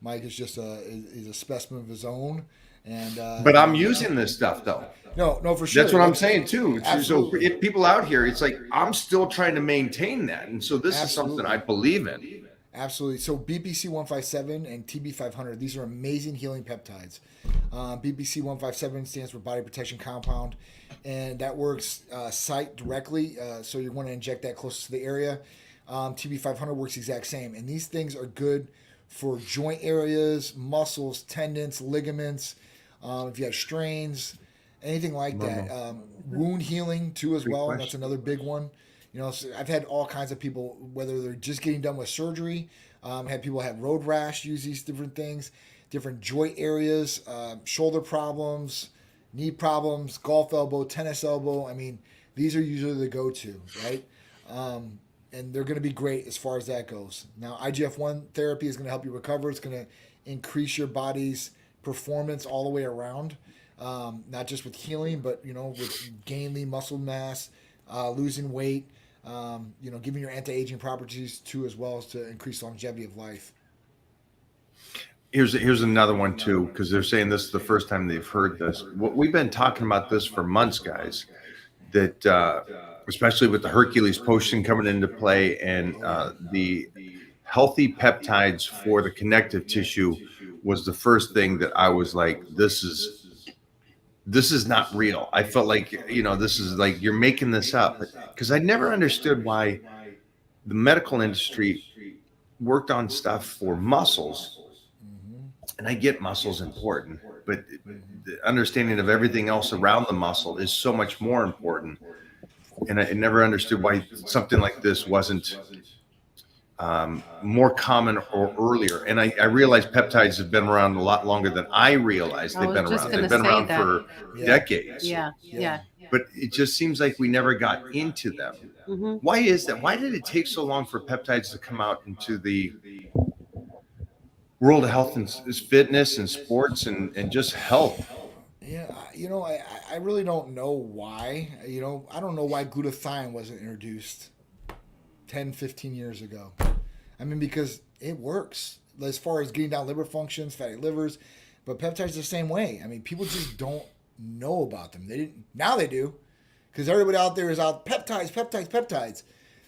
Mike is just is a specimen of his own, and But I'm using this stuff though. no, for sure. That's what I'm saying too. So Absolutely. if people out here, it's like I'm still trying to maintain that, and so this is something Absolutely. I believe in. Absolutely. So BPC 157 and TB 500, these are amazing healing peptides. BPC 157 stands for Body Protection Compound, and that works site directly. So you want to inject that closest to the area. TB 500 works the exact same, and these things are good for joint areas, muscles, tendons, ligaments. If you have strains, anything like that. Wound healing too as well. That's another big one. You know, so I've had all kinds of people, whether they're just getting done with surgery, had people have road rash, use these different things, different joint areas, shoulder problems, knee problems, golf elbow, tennis elbow. I mean, these are usually the go-to, right? and they're going to be great as far as that goes. Now, IGF-1 therapy is going to help you recover. It's going to increase your body's performance all the way around, not just with healing, but with gaining muscle mass, losing weight, giving your anti-aging properties too, as well as to increase longevity of life. Here's another one too, because they're saying this is the first time they've heard this. We've been talking about this for months, guys. That especially with the Hercules potion coming into play and the healthy peptides for the connective tissue was the first thing that I was like, this is not real. I felt like, this is like you're making this up, because I never understood why the medical industry worked on stuff for muscles. And I get muscles important, but the understanding of everything else around the muscle is so much more important. And I never understood why something like this wasn't more common or earlier. And I realize peptides have been around a lot longer than I realized they've been around. They've been around for decades. Yeah. But it just seems like we never got into them. Mm-hmm. Why is that? Why did it take so long for peptides to come out into the world of health and fitness and sports and just health? Yeah, I really don't know why. I don't know why glutathione wasn't introduced 10, 15 years ago. I mean, because it works as far as getting down liver functions, fatty livers, but peptides the same way. I mean, people just don't know about them. They didn't. Now they do, because everybody out there is out peptides.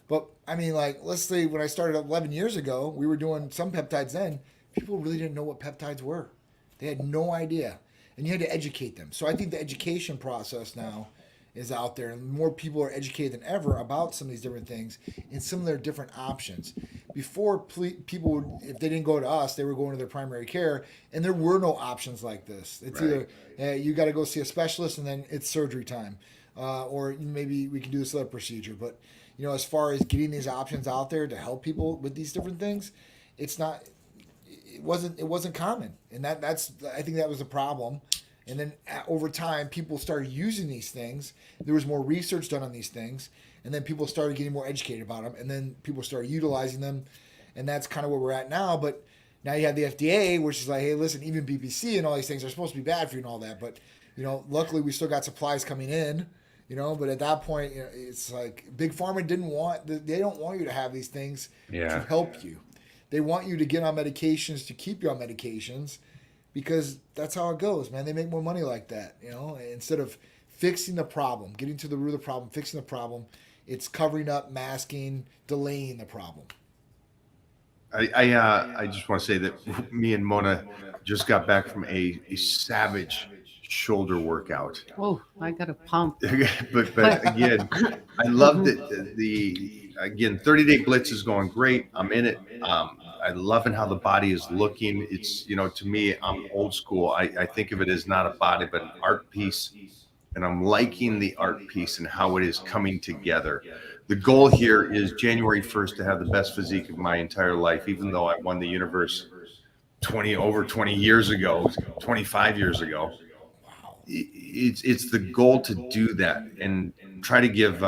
But I mean, like, let's say when I started 11 years ago, we were doing some peptides then. People really didn't know what peptides were. They had no idea. And you had to educate them. So I think the education process now is out there, and more people are educated than ever about some of these different things and some of their different options. Before, people would, if they didn't go to us, they were going to their primary care, and there were no options like this. It's Right. either you got to go see a specialist, and then it's surgery time, or maybe we can do this other procedure. But as far as getting these options out there to help people with these different things, it's not. It wasn't common, and that's I think that was a problem. And then over time, people started using these things. There was more research done on these things, and then people started getting more educated about them, and then people started utilizing them, and that's kind of where we're at now. But now you have the FDA, which is like, hey, listen, even BPC and all these things are supposed to be bad for you and all that, but luckily we still got supplies coming in. But at that point, it's like Big Pharma they don't want you to have these things to help you. They want you to get on medications to keep you on medications, because that's how it goes, man. They make more money like that, instead of fixing the problem, getting to the root of the problem, fixing the problem. It's covering up, masking, delaying the problem. I just want to say that me and Mona just got back from a savage shoulder workout. Oh, I got a pump. but again, I love that the 30-day blitz is going great. I'm in it. I'm loving how the body is looking. It's, to me, I'm old school. I think of it as not a body, but an art piece. And I'm liking the art piece and how it is coming together. The goal here is January 1st to have the best physique of my entire life, even though I won the universe 20 years ago, 25 years ago. It's the goal to do that and try to give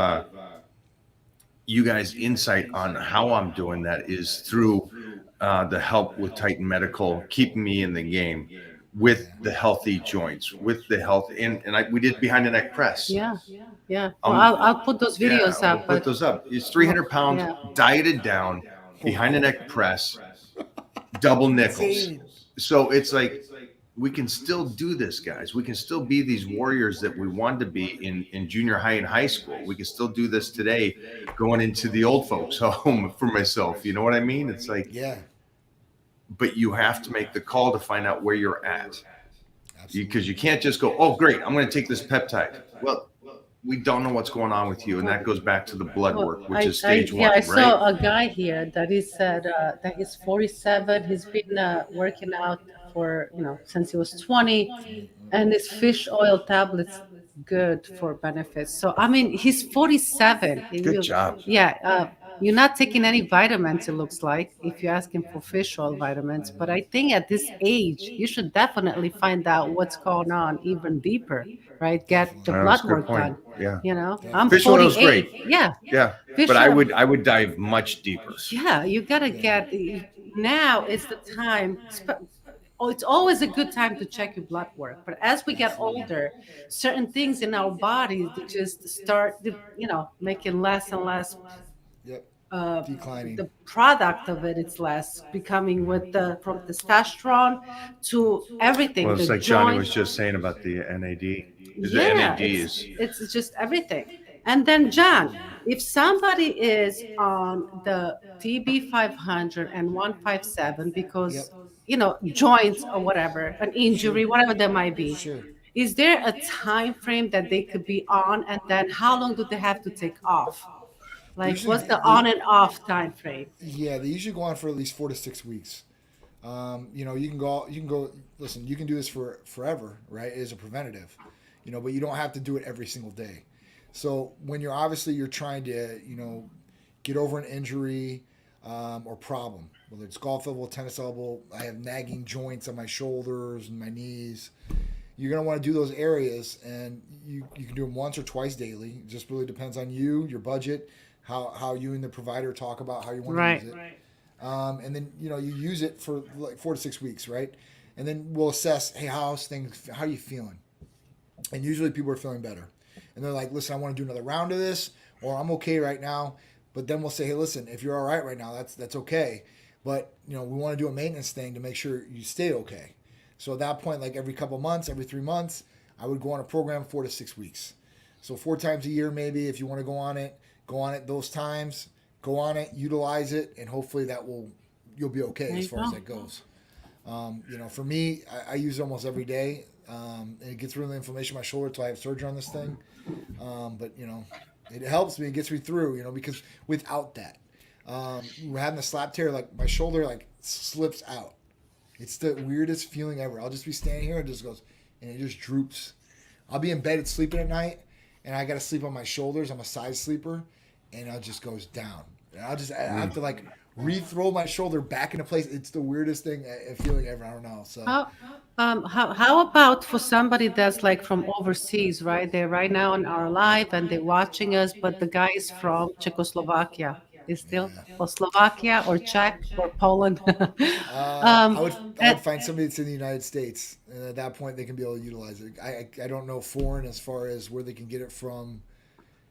you guys insight on how I'm doing that is through the help with Titan Medical, keeping me in the game with the healthy joints, with the health. And we did behind the neck press. Yeah. Well, I'll put those videos We'll up. put those up. It's 300 pounds, dieted down, behind the neck press, double nickels. So it's like, we can still do this, guys. We can still be these warriors that we wanted to be in junior high and high school. We can still do this today, going into the old folks' home for myself. You know what I mean? It's like, but you have to make the call to find out where you're at. Because you can't just go, oh, great, I'm going to take this peptide. Well, we don't know what's going on with you. And that goes back to the blood work, which is stage one, I right? saw a guy here that he said that he's 47. He's been working out for, since he was 20. And his fish oil tablets, good for benefits. So, I mean, he's 47. Good job. Yeah. you're not taking any vitamins, it looks like, if you're asking for fish oil vitamins. But I think at this age, you should definitely find out what's going on even deeper, right? Get the Definitely. blood That's a good work point. done. Yeah. You know, I'm Definitely. Fish oil is great. 48. Yeah. Yeah. Fish But oil. I would dive much deeper. Yeah, you gotta get now is the time. Oh, it's always a good time to check your blood work. But as we get older, certain things in our bodies they just start, making less and less. Yep. Uh, Declining. the product of it, it's less becoming with the from testosterone to everything. Well, it's the like Johnny joint, was just saying about the NAD. The yeah, NAD is it's just everything. And then, John, if somebody is on the TB 500 and 157 because, Yep. joints or whatever, an Sure. injury, whatever there might be, Sure. is there a time frame that they could be on? And then how long do they have to take off? Like, Usually, what's the on and off time frame? yeah, they usually go on for at least 4 to 6 weeks. You can go. You can go. Listen, you can do this for forever, right? It is a preventative, but you don't have to do it every single day. So when you're trying to, get over an injury or problem, whether it's golf elbow, tennis elbow, I have nagging joints on my shoulders and my knees. You're gonna want to do those areas, and you can do them once or twice daily. It just really depends on you, your budget, how you and the provider talk about how you want Right. to use it. And then you use it for like 4 to 6 weeks, right? And then we'll assess, hey, how's things? How are you feeling? And usually people are feeling better, and they're like, listen, I want to do another round of this, or I'm okay right now. But then we'll say, hey, listen, if you're all right now, that's okay. But we want to do a maintenance thing to make sure you stay okay. So at that point, like every couple months, every 3 months, I would go on a program 4 to 6 weeks. So 4 times a year, maybe, if you want to go on it those times, go on it, utilize it, and hopefully you'll be okay There as you far as go. that goes. For me, I use it almost every day. And it gets rid of the inflammation in my shoulder until I have surgery on this thing. But it helps me. It gets me through. Because without that, having the slap tear, like my shoulder like slips out. It's the weirdest feeling ever. I'll just be standing here and it just droops. I'll be in bed sleeping at night, and I got to sleep on my shoulders. I'm a side sleeper, and it just goes down. And I have to like re-throw my shoulder back into place. It's the weirdest feeling ever. I don't know. So How about for somebody that's like from overseas, right? They're right now in our live and they're watching us, but the guy is from Czechoslovakia. Is still or Slovakia or Czech or Poland. I um, would find somebody that's in the United States, and at that point they can be able to utilize it. I don't know foreign as far as where they can get it from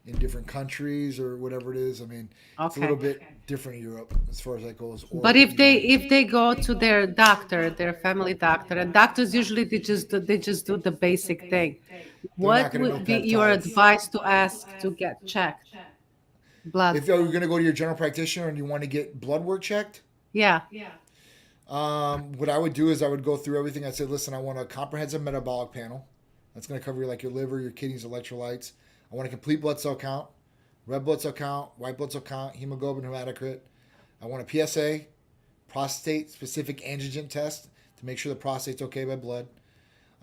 in different countries or whatever it is. I mean, it's a okay. little bit different in Europe as far as that goes. Or But if they go to their doctor, their family doctor, and doctors usually they just do the basic thing. they're not What going to know would be your peptides. advice to ask to get checked? Blood. If you're going to go to your general practitioner and you want to get blood work checked, Yeah. what I would do is I would go through everything. I'd say, listen, I want a comprehensive metabolic panel. That's going to cover your liver, your kidneys, electrolytes. I want a complete blood cell count, red blood cell count, white blood cell count, hemoglobin, hematocrit. I want a PSA, prostate specific antigen test to make sure the prostate's okay by blood.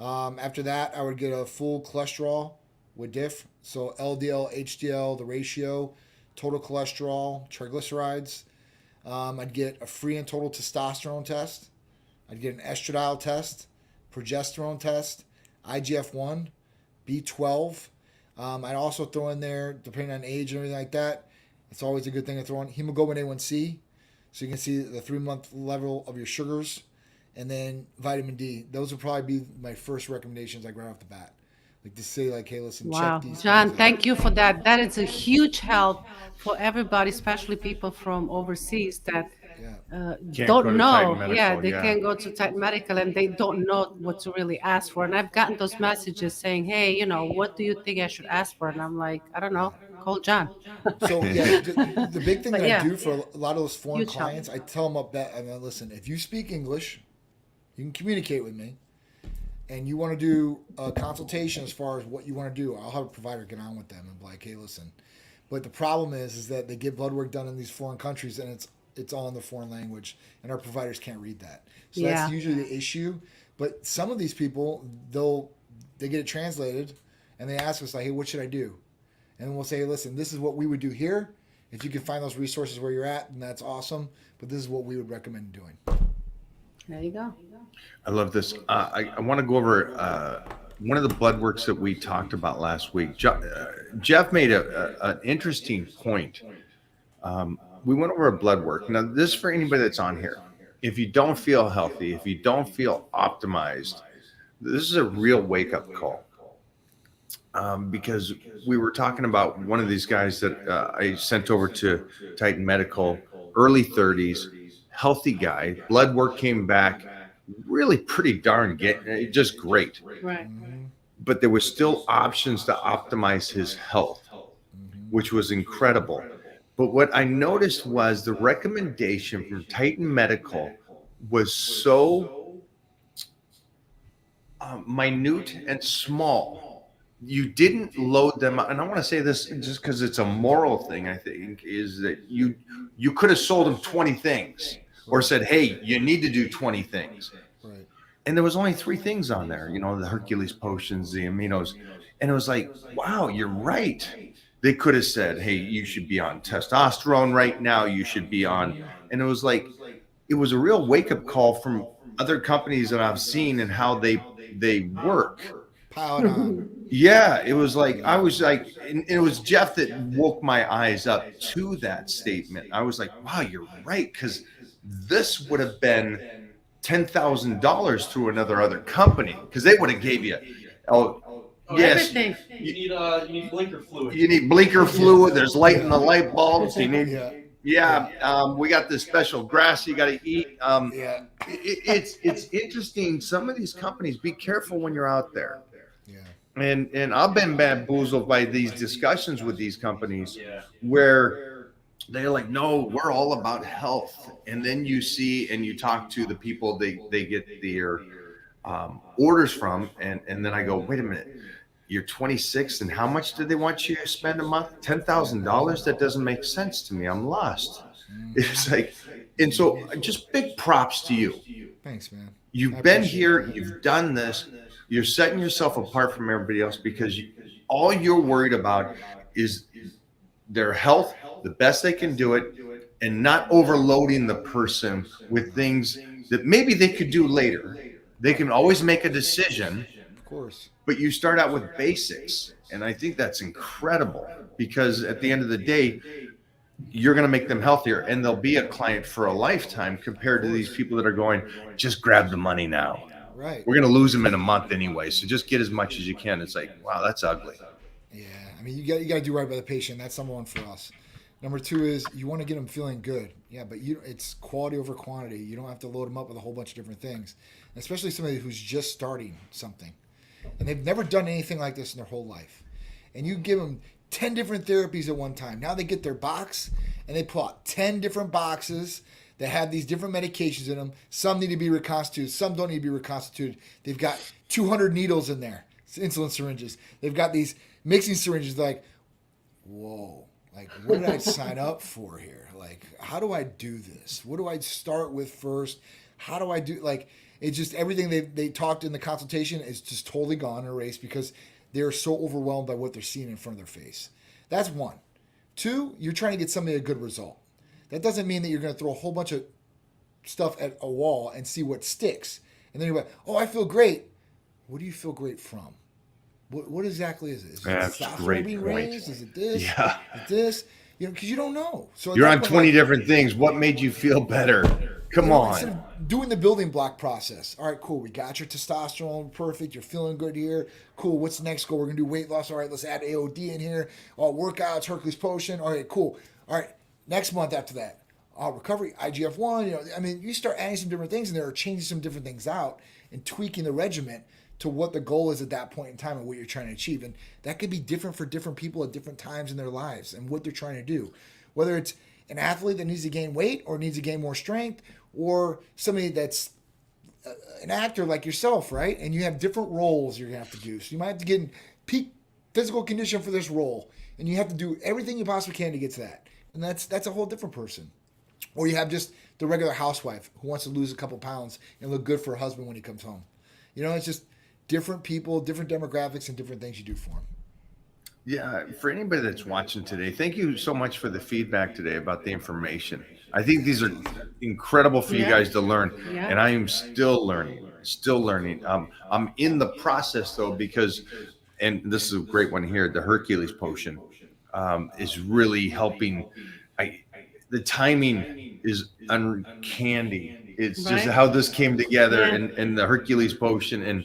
After that, I would get a full cholesterol with diff. So LDL, HDL, the ratio, total cholesterol, triglycerides. I'd get a free and total testosterone test. I'd get an estradiol test, progesterone test, IGF-1, B12. I'd also throw in there, depending on age and everything like that, it's always a good thing to throw in hemoglobin A1C, so you can see the 3-month level of your sugars, and then vitamin D. Those would probably be my first recommendations, like right off the bat. Like to say, like, hey, listen, Wow, check these John, things out. thank you for that. That is a huge help for everybody, especially people from overseas that Yeah. Can't don't go to know. Titan Medical, Yeah, they yeah. can't go to Titan Medical and they don't know what to really ask for. And I've gotten those messages saying, hey, what do you think I should ask for? And I'm like, I don't know. Call John. So yeah, the big thing But that yeah, I do for a lot of those foreign huge help. clients, I tell them up that, I mean, listen, if you speak English, you can communicate with me, and you want to do a consultation as far as what you want to do, I'll have a provider get on with them and be like, hey, listen. But the problem is that they get blood work done in these foreign countries, and it's all in the foreign language, and our providers can't read that. So Yeah. that's usually the issue. But some of these people, they get it translated, and they ask us like, hey, what should I do? And we'll say, listen, this is what we would do here. If you can find those resources where you're at, then that's awesome. But this is what we would recommend doing. There you go. I love this. I want to go over one of the blood works that we talked about last week. Jeff made an interesting point. We went over a blood work. Now, this is for anybody that's on here. If you don't feel healthy, if you don't feel optimized, this is a real wake-up call. Because we were talking about one of these guys that I sent over to Titan Medical, early 30s, healthy guy. Blood work came back really pretty darn just great. Right. But there was still options to optimize his health, which was incredible. But what I noticed was the recommendation from Titan Medical was so minute and small. You didn't load them up. And I want to say this just because it's a moral thing, I think, is that you could have sold them 20 things or said, hey, you need to do 20 things. Right. And there was only 3 things on there, the Hercules potions, the aminos. And it was like, wow, you're right. They could have said, hey, you should be on testosterone right now. You should be on. And it was like, it was a real wake up call from other companies that I've seen and how they work. Piled on. Yeah, it was like, I was like, and it was Jeff that woke my eyes up to that statement. I was like, wow, you're right. Because this would have been $10,000 through other company because they would have gave you, yes, Everything. You need blinker fluid. you need blinker fluid. There's light in the light bulbs. You need, Yeah. we got this special grass you got to eat. Yeah. It's interesting. Some of these companies, be careful when you're out there. Yeah. And I've been bamboozled by these discussions with these companies Yeah. where they're like, no, we're all about health. And then you see and you talk to the people they get their orders from. And then I go, wait a minute, you're 26 and how much do they want you to spend a month? $10,000? That doesn't make sense to me. I'm lost. It's like, and so just big props to you. Thanks, man. You've I been appreciate here, it. you've done this, you're setting yourself apart from everybody else because all you're worried about is their health, the best they can do it, and not overloading the person with things that maybe they could do later. They can always make a decision, Of course. but you start out with basics. And I think that's incredible because at the end of the day, you're going to make them healthier and they'll be a client for a lifetime compared to these people that are going, just grab the money now. Right. We're going to lose them in a month anyway. So just get as much as you can. It's like, wow, that's ugly. Yeah. I mean, you got to do right by the patient. That's number one for us. Number two is you want to get them feeling good. Yeah, but it's quality over quantity. You don't have to load them up with a whole bunch of different things, especially somebody who's just starting something and they've never done anything like this in their whole life. And you give them 10 different therapies at one time. Now they get their box and they pull out 10 different boxes that have these different medications in them. Some need to be reconstituted. Some don't need to be reconstituted. They've got 200 needles in there, insulin syringes. They've got these mixing syringes. They're like, whoa, like what did I sign up for here? Like, how do I do this? What do I start with first? How do I do, like, it's just everything they talked in the consultation is just totally gone and erased because they're so overwhelmed by what they're seeing in front of their face. That's one. Two, you're trying to get somebody a good result. That doesn't mean that you're going to throw a whole bunch of stuff at a wall and see what sticks. And then you're like, oh, I feel great. What do you feel great from? What exactly is it? Is it That's a testosterone great being point. raised? Is it this? Yeah. Is it this? Because you don't know. So at You're that on point, 20 like, different things. What made you feel better? Come instead on. of doing the building block process. All right, cool. We got your testosterone. Perfect. You're feeling good here. Cool. What's the next goal? We're going to do weight loss. All right, let's add AOD in here. Workouts, Hercules potion. All right, cool. All right, next month after that. Recovery, IGF-1. I mean, you start adding some different things in there or changing some different things out and tweaking the regimen to what the goal is at that point in time and what you're trying to achieve. And that could be different for different people at different times in their lives and what they're trying to do. Whether it's an athlete that needs to gain weight or needs to gain more strength, or somebody that's an actor like yourself, right? And you have different roles you're going to have to do. So you might have to get in peak physical condition for this role, and you have to do everything you possibly can to get to that. And that's a whole different person. Or you have just the regular housewife who wants to lose a couple pounds and look good for her husband when he comes home. It's just different people, different demographics, and different things you do for them. Yeah, for anybody that's watching today, thank you so much for the feedback today about the information. I think these are incredible for you Yeah. guys to learn, Yeah. and I am still learning, still learning. I'm in the process though, because, and this is a great one here, the Hercules potion is really helping. I The timing is uncanny. It's just Right. how this came together, Yeah. and the Hercules potion, and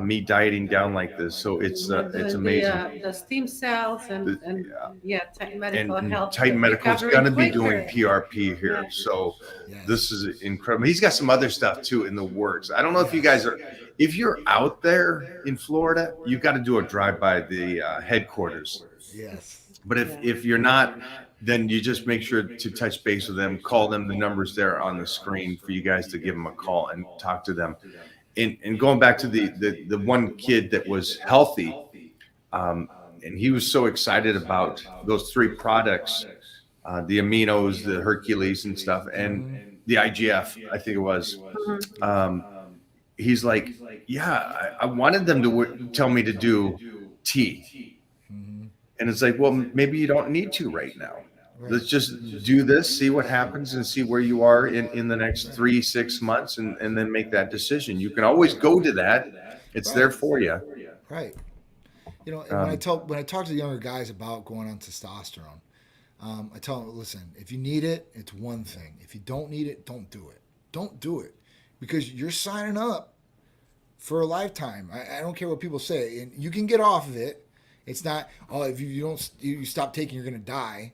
me dieting down like this. So You're it's doing amazing. the stem cells The- and yeah, and, medical and help Titan Medical is recovering going to be doing quicker. PRP here. Yeah. So Yes. this is incredible. He's got some other stuff too in the works. I don't know if you guys are, if you're out there in Florida, you've got to do a drive by the headquarters. Yes. But if you're not, then you just make sure to touch base with them, call them. The numbers there on the screen for you guys to give them a call and talk to them. And going back to the one kid that was healthy, and he was so excited about those three products, the aminos, the Hercules and stuff, and the IGF, I think it was. He's like, yeah, I wanted them to tell me to do tea. Mhm. And it's like, well, maybe you don't need to right now. Let's just do this, see what happens, and see where you are in the next 3-6 months, and then make that decision. You can always go to that. It's there for you. Right. You know, and when I talk to the younger guys about going on testosterone, I tell them, listen, if you need it, it's one thing. If you don't need it, don't do it. Don't do it, because you're signing up for a lifetime. I don't care what people say, and you can get off of it. It's not, oh, if you stop taking, you're going to die,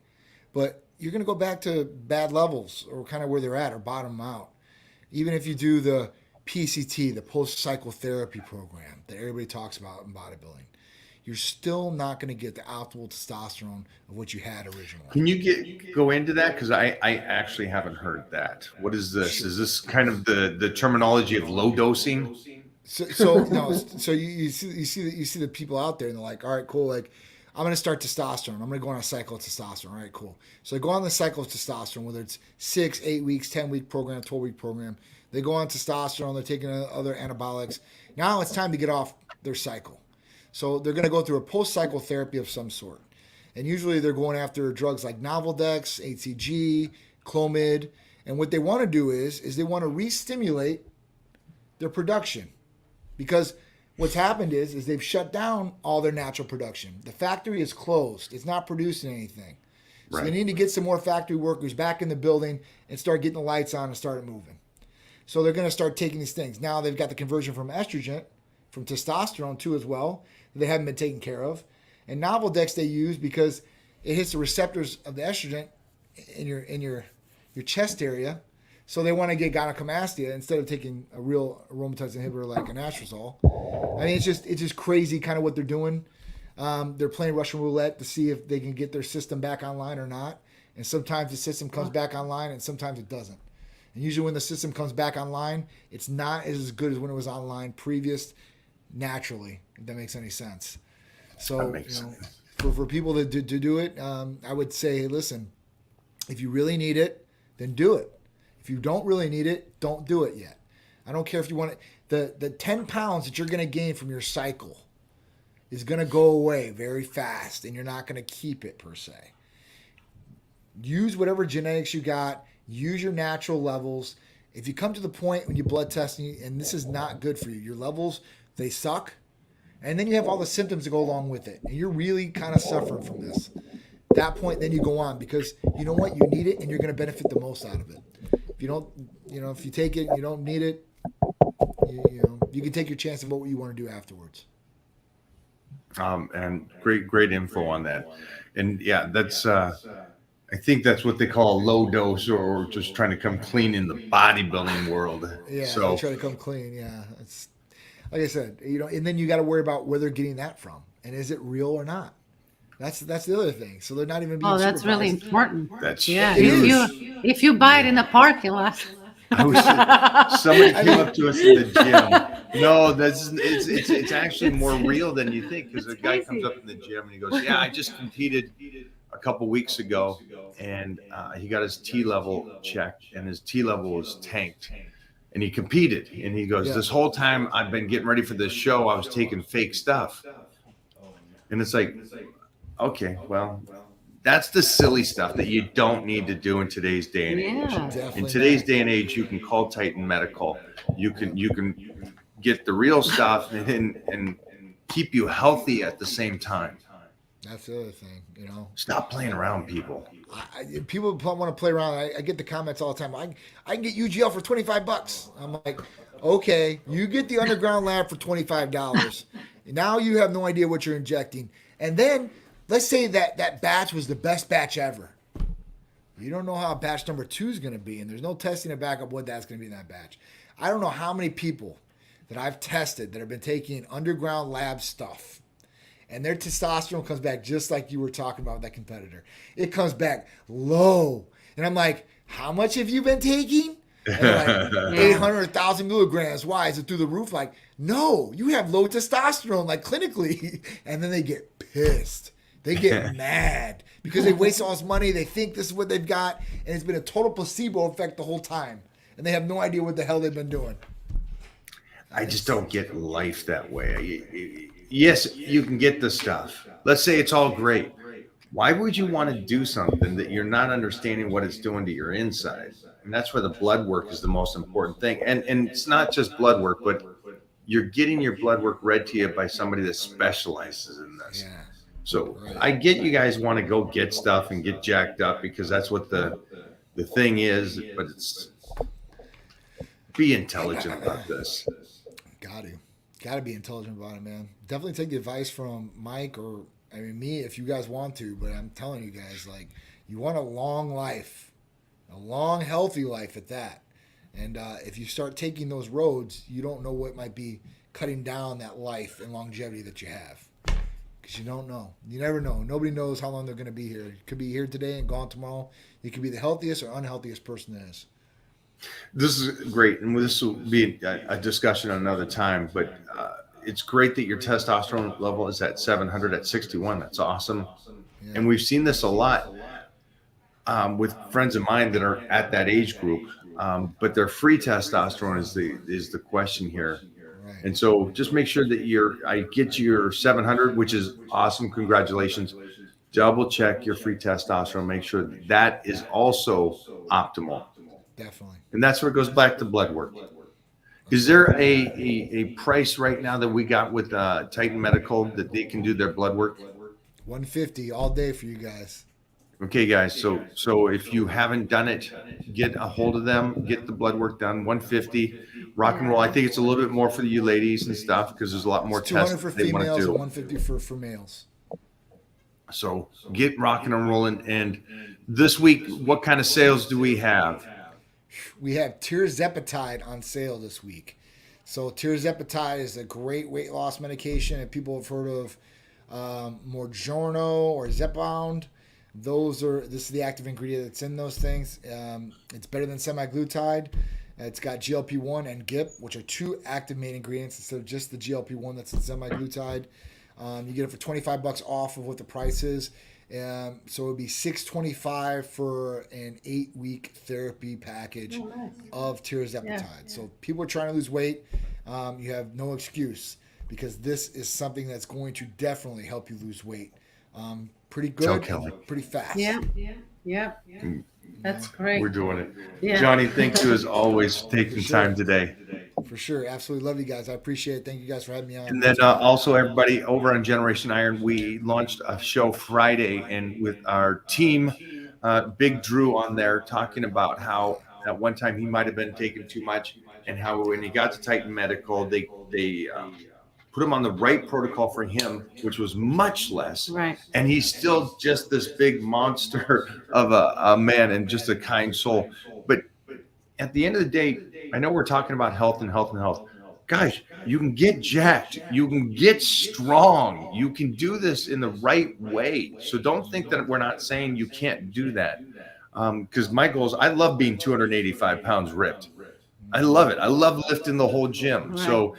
but you're going to go back to bad levels or kind of where they're at or bottom out. Even if you do the PCT, the post cycle therapy program that everybody talks about in bodybuilding, you're still not going to get the optimal testosterone of what you had originally. Can you go into that? Because I actually haven't heard that. What is this? Is this kind of the terminology of low dosing? So you see the people out there and they're like, all right, cool. Like, I'm going to start testosterone. I'm going to go on a cycle of testosterone. All right, cool. So they go on the cycle of testosterone, whether it's 6, 8 weeks, 10-week program, 12-week program. They go on testosterone. They're taking other anabolics. Now it's time to get off their cycle. So they're going to go through a post-cycle therapy of some sort. And usually they're going after drugs like Novaldex, HCG, Clomid. And what they want to do is they want to re-stimulate their production. Because what's happened is they've shut down all their natural production. The factory is closed. It's not producing anything. So they need to get some more factory workers back in the building and start getting the lights on and start moving. So they're going to start taking these things. Now they've got the conversion from estrogen, from testosterone too as well, that they haven't been taken care of. And Novaldex they use because it hits the receptors of the estrogen in your chest area. So they want to get gynecomastia instead of taking a real aromatase inhibitor like anastrozole. I mean, it's just crazy kind of what they're doing. They're playing Russian roulette to see if they can get their system back online or not. And sometimes the system comes back online and sometimes it doesn't. And usually when the system comes back online, it's not as good as when it was online previous naturally, if that makes any sense. So, That makes sense. For people to do it, I would say, hey, listen, if you really need it, then do it. If you don't really need it, don't do it yet. I don't care if you want it. The 10 pounds that you're going to gain from your cycle is going to go away very fast, and you're not going to keep it per se. Use whatever genetics you got. Use your natural levels. If you come to the point when you blood test and this is not good for you, your levels, they suck, and then you have all the symptoms that go along with it, and you're really kind of suffering from this. At that point, then you go on because you know what? You need it, and you're going to benefit the most out of it. If you don't, if you take it and you don't need it, you can take your chance of what you want to do afterwards. And great info on that. And yeah, that's I think that's what they call a low dose, or just trying to come clean in the bodybuilding world. Yeah, So they try to come clean. Yeah, it's like I said, and then you got to worry about where they're getting that from, and is it real or not? That's the other thing. So they're not even being. Oh, that's really supervised. important. that's Yeah, huge. if you buy it in a parking lot. Somebody came up to us in the gym. No, it's actually more real than you think, because a guy comes up in the gym and he goes, "Yeah, I just competed a couple weeks ago, and he got his T level checked, and his T level was tanked, and he competed, and he goes, this whole time I've been getting ready for this show, I was taking fake stuff." And it's like, Okay, well, that's the silly stuff that you don't need to do in today's day and age. Yeah. Definitely In today's not. day and age, you can call Titan Medical. You can get the real stuff and keep you healthy at the same time. That's the other thing, you know. Stop playing around, people. People want to play around. I get the comments all the time. I can get UGL for $25. I'm like, okay, you get the underground lab for $25. Now you have no idea what you're injecting. And then let's say that batch was the best batch ever. You don't know how batch number 2 is going to be, and there's no testing to back up what that's going to be in that batch. I don't know how many people that I've tested that have been taking underground lab stuff, and their testosterone comes back just like you were talking about with that competitor. It comes back low. And I'm like, how much have you been taking? And they're like 800, 1,000 milligrams. Why? Is it through the roof? Like, no, you have low testosterone, like clinically. And then they get pissed. They get mad because they waste all this money. They think this is what they've got. And it's been a total placebo effect the whole time. And they have no idea what the hell they've been doing. I just don't get life that way. Yes, you can get the stuff. Let's say it's all great. Why would you want to do something that you're not understanding what it's doing to your inside? And that's where the blood work is the most important thing. And it's not just blood work, but you're getting your blood work read to you by somebody that specializes in this. Yeah. So I get you guys want to go get stuff and get jacked up because that's what the thing is, but it's be intelligent about this. Got to be intelligent about it, man. Definitely take the advice from Mike or, I mean, me if you guys want to, but I'm telling you guys, like, you want a long life, a long, healthy life at that. And if you start taking those roads, you don't know what might be cutting down that life and longevity that you have. Because you don't know. You never know. Nobody knows how long they're going to be here. You could be here today and gone tomorrow. You could be the healthiest or unhealthiest person there is. This is great, and this will be a discussion another time. But it's great that your testosterone level is at 700 at 61. That's awesome, Yeah. and we've seen this a lot with friends of mine that are at that age group. But their free testosterone is the question here, Right. and so just make sure that I get your 700, which is awesome. Congratulations. Double check your free testosterone. Make sure that is also optimal. Definitely. And that's where it goes back to blood work. Is there a price right now that we got with Titan Medical that they can do their blood work? $150 all day for you guys. Okay, guys. So if you haven't done it, get a hold of them, get the blood work done. $150, rock and roll. I think it's a little bit more for you ladies and stuff because there's a lot more It's tests $200 for they want to females do. and $150 for males. So get rocking and rolling. And this week, what kind of sales do we have? We have tirzepatide on sale this week. So tirzepatide is a great weight loss medication, and people have heard of Mounjaro or Zepbound. This is the active ingredient that's in those things. It's better than semaglutide. It's got GLP-1 and GIP, which are two active main ingredients instead of just the GLP-1 that's in semaglutide. You get it for $25 off of what the price is. So it would be $625 for an 8-week therapy package of tirzepatide. Yeah. So people are trying to lose weight. You have no excuse because this is something that's going to definitely help you lose weight. Pretty good, Kelly. and pretty fast. Yeah. That's great. We're doing it. Yeah. Johnny, thank you as always for taking sure. time today. For sure. Absolutely love you guys. I appreciate it. Thank you guys for having me on. And then also everybody over on Generation Iron, we launched a show Friday and with our team, Big Drew on there talking about how at one time he might have been taking too much and how when he got to Titan Medical, they put him on the right protocol for him, which was much less. Right. And he's still just this big monster of a man and just a kind soul. But at the end of the day, I know we're talking about health and health and health. Guys, you can get jacked. You can get strong. You can do this in the right way. So don't think that we're not saying you can't do that. Because my goal is, I love being 285 pounds ripped. I love it. I love lifting the whole gym. Right. So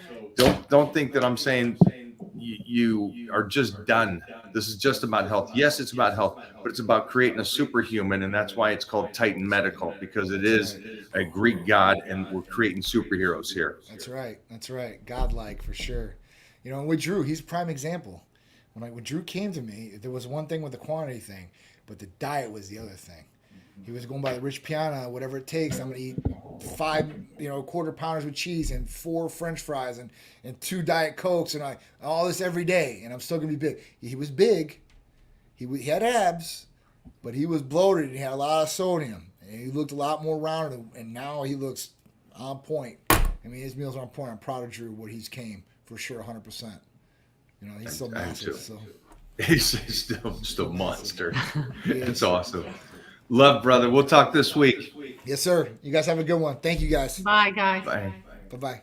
don't think that I'm saying you are just done. This is just about health. Yes, it's about health, but it's about creating a superhuman, and that's why it's called Titan Medical, because it is a Greek god, and we're creating superheroes here. That's right. Godlike for sure. You know, and with Drew, he's a prime example. when Drew came to me, there was one thing with the quantity thing, but the diet was the other thing. He was going by the Rich Piana, whatever it takes. I'm gonna eat 5, quarter pounders with cheese and 4 French fries and 2 Diet Cokes and all this every day, and I'm still gonna be big. He was big. He had abs, but he was bloated and he had a lot of sodium. And he looked a lot more rounded, and now he looks on point. I mean, his meals are on point. I'm proud of Drew, what he's came for sure, 100%. He's still massive. So He's still just a monster. he is. It's awesome. Love, brother. We'll talk this week. Yes, sir. You guys have a good one. Thank you, guys. Bye, guys. Bye. Bye-bye.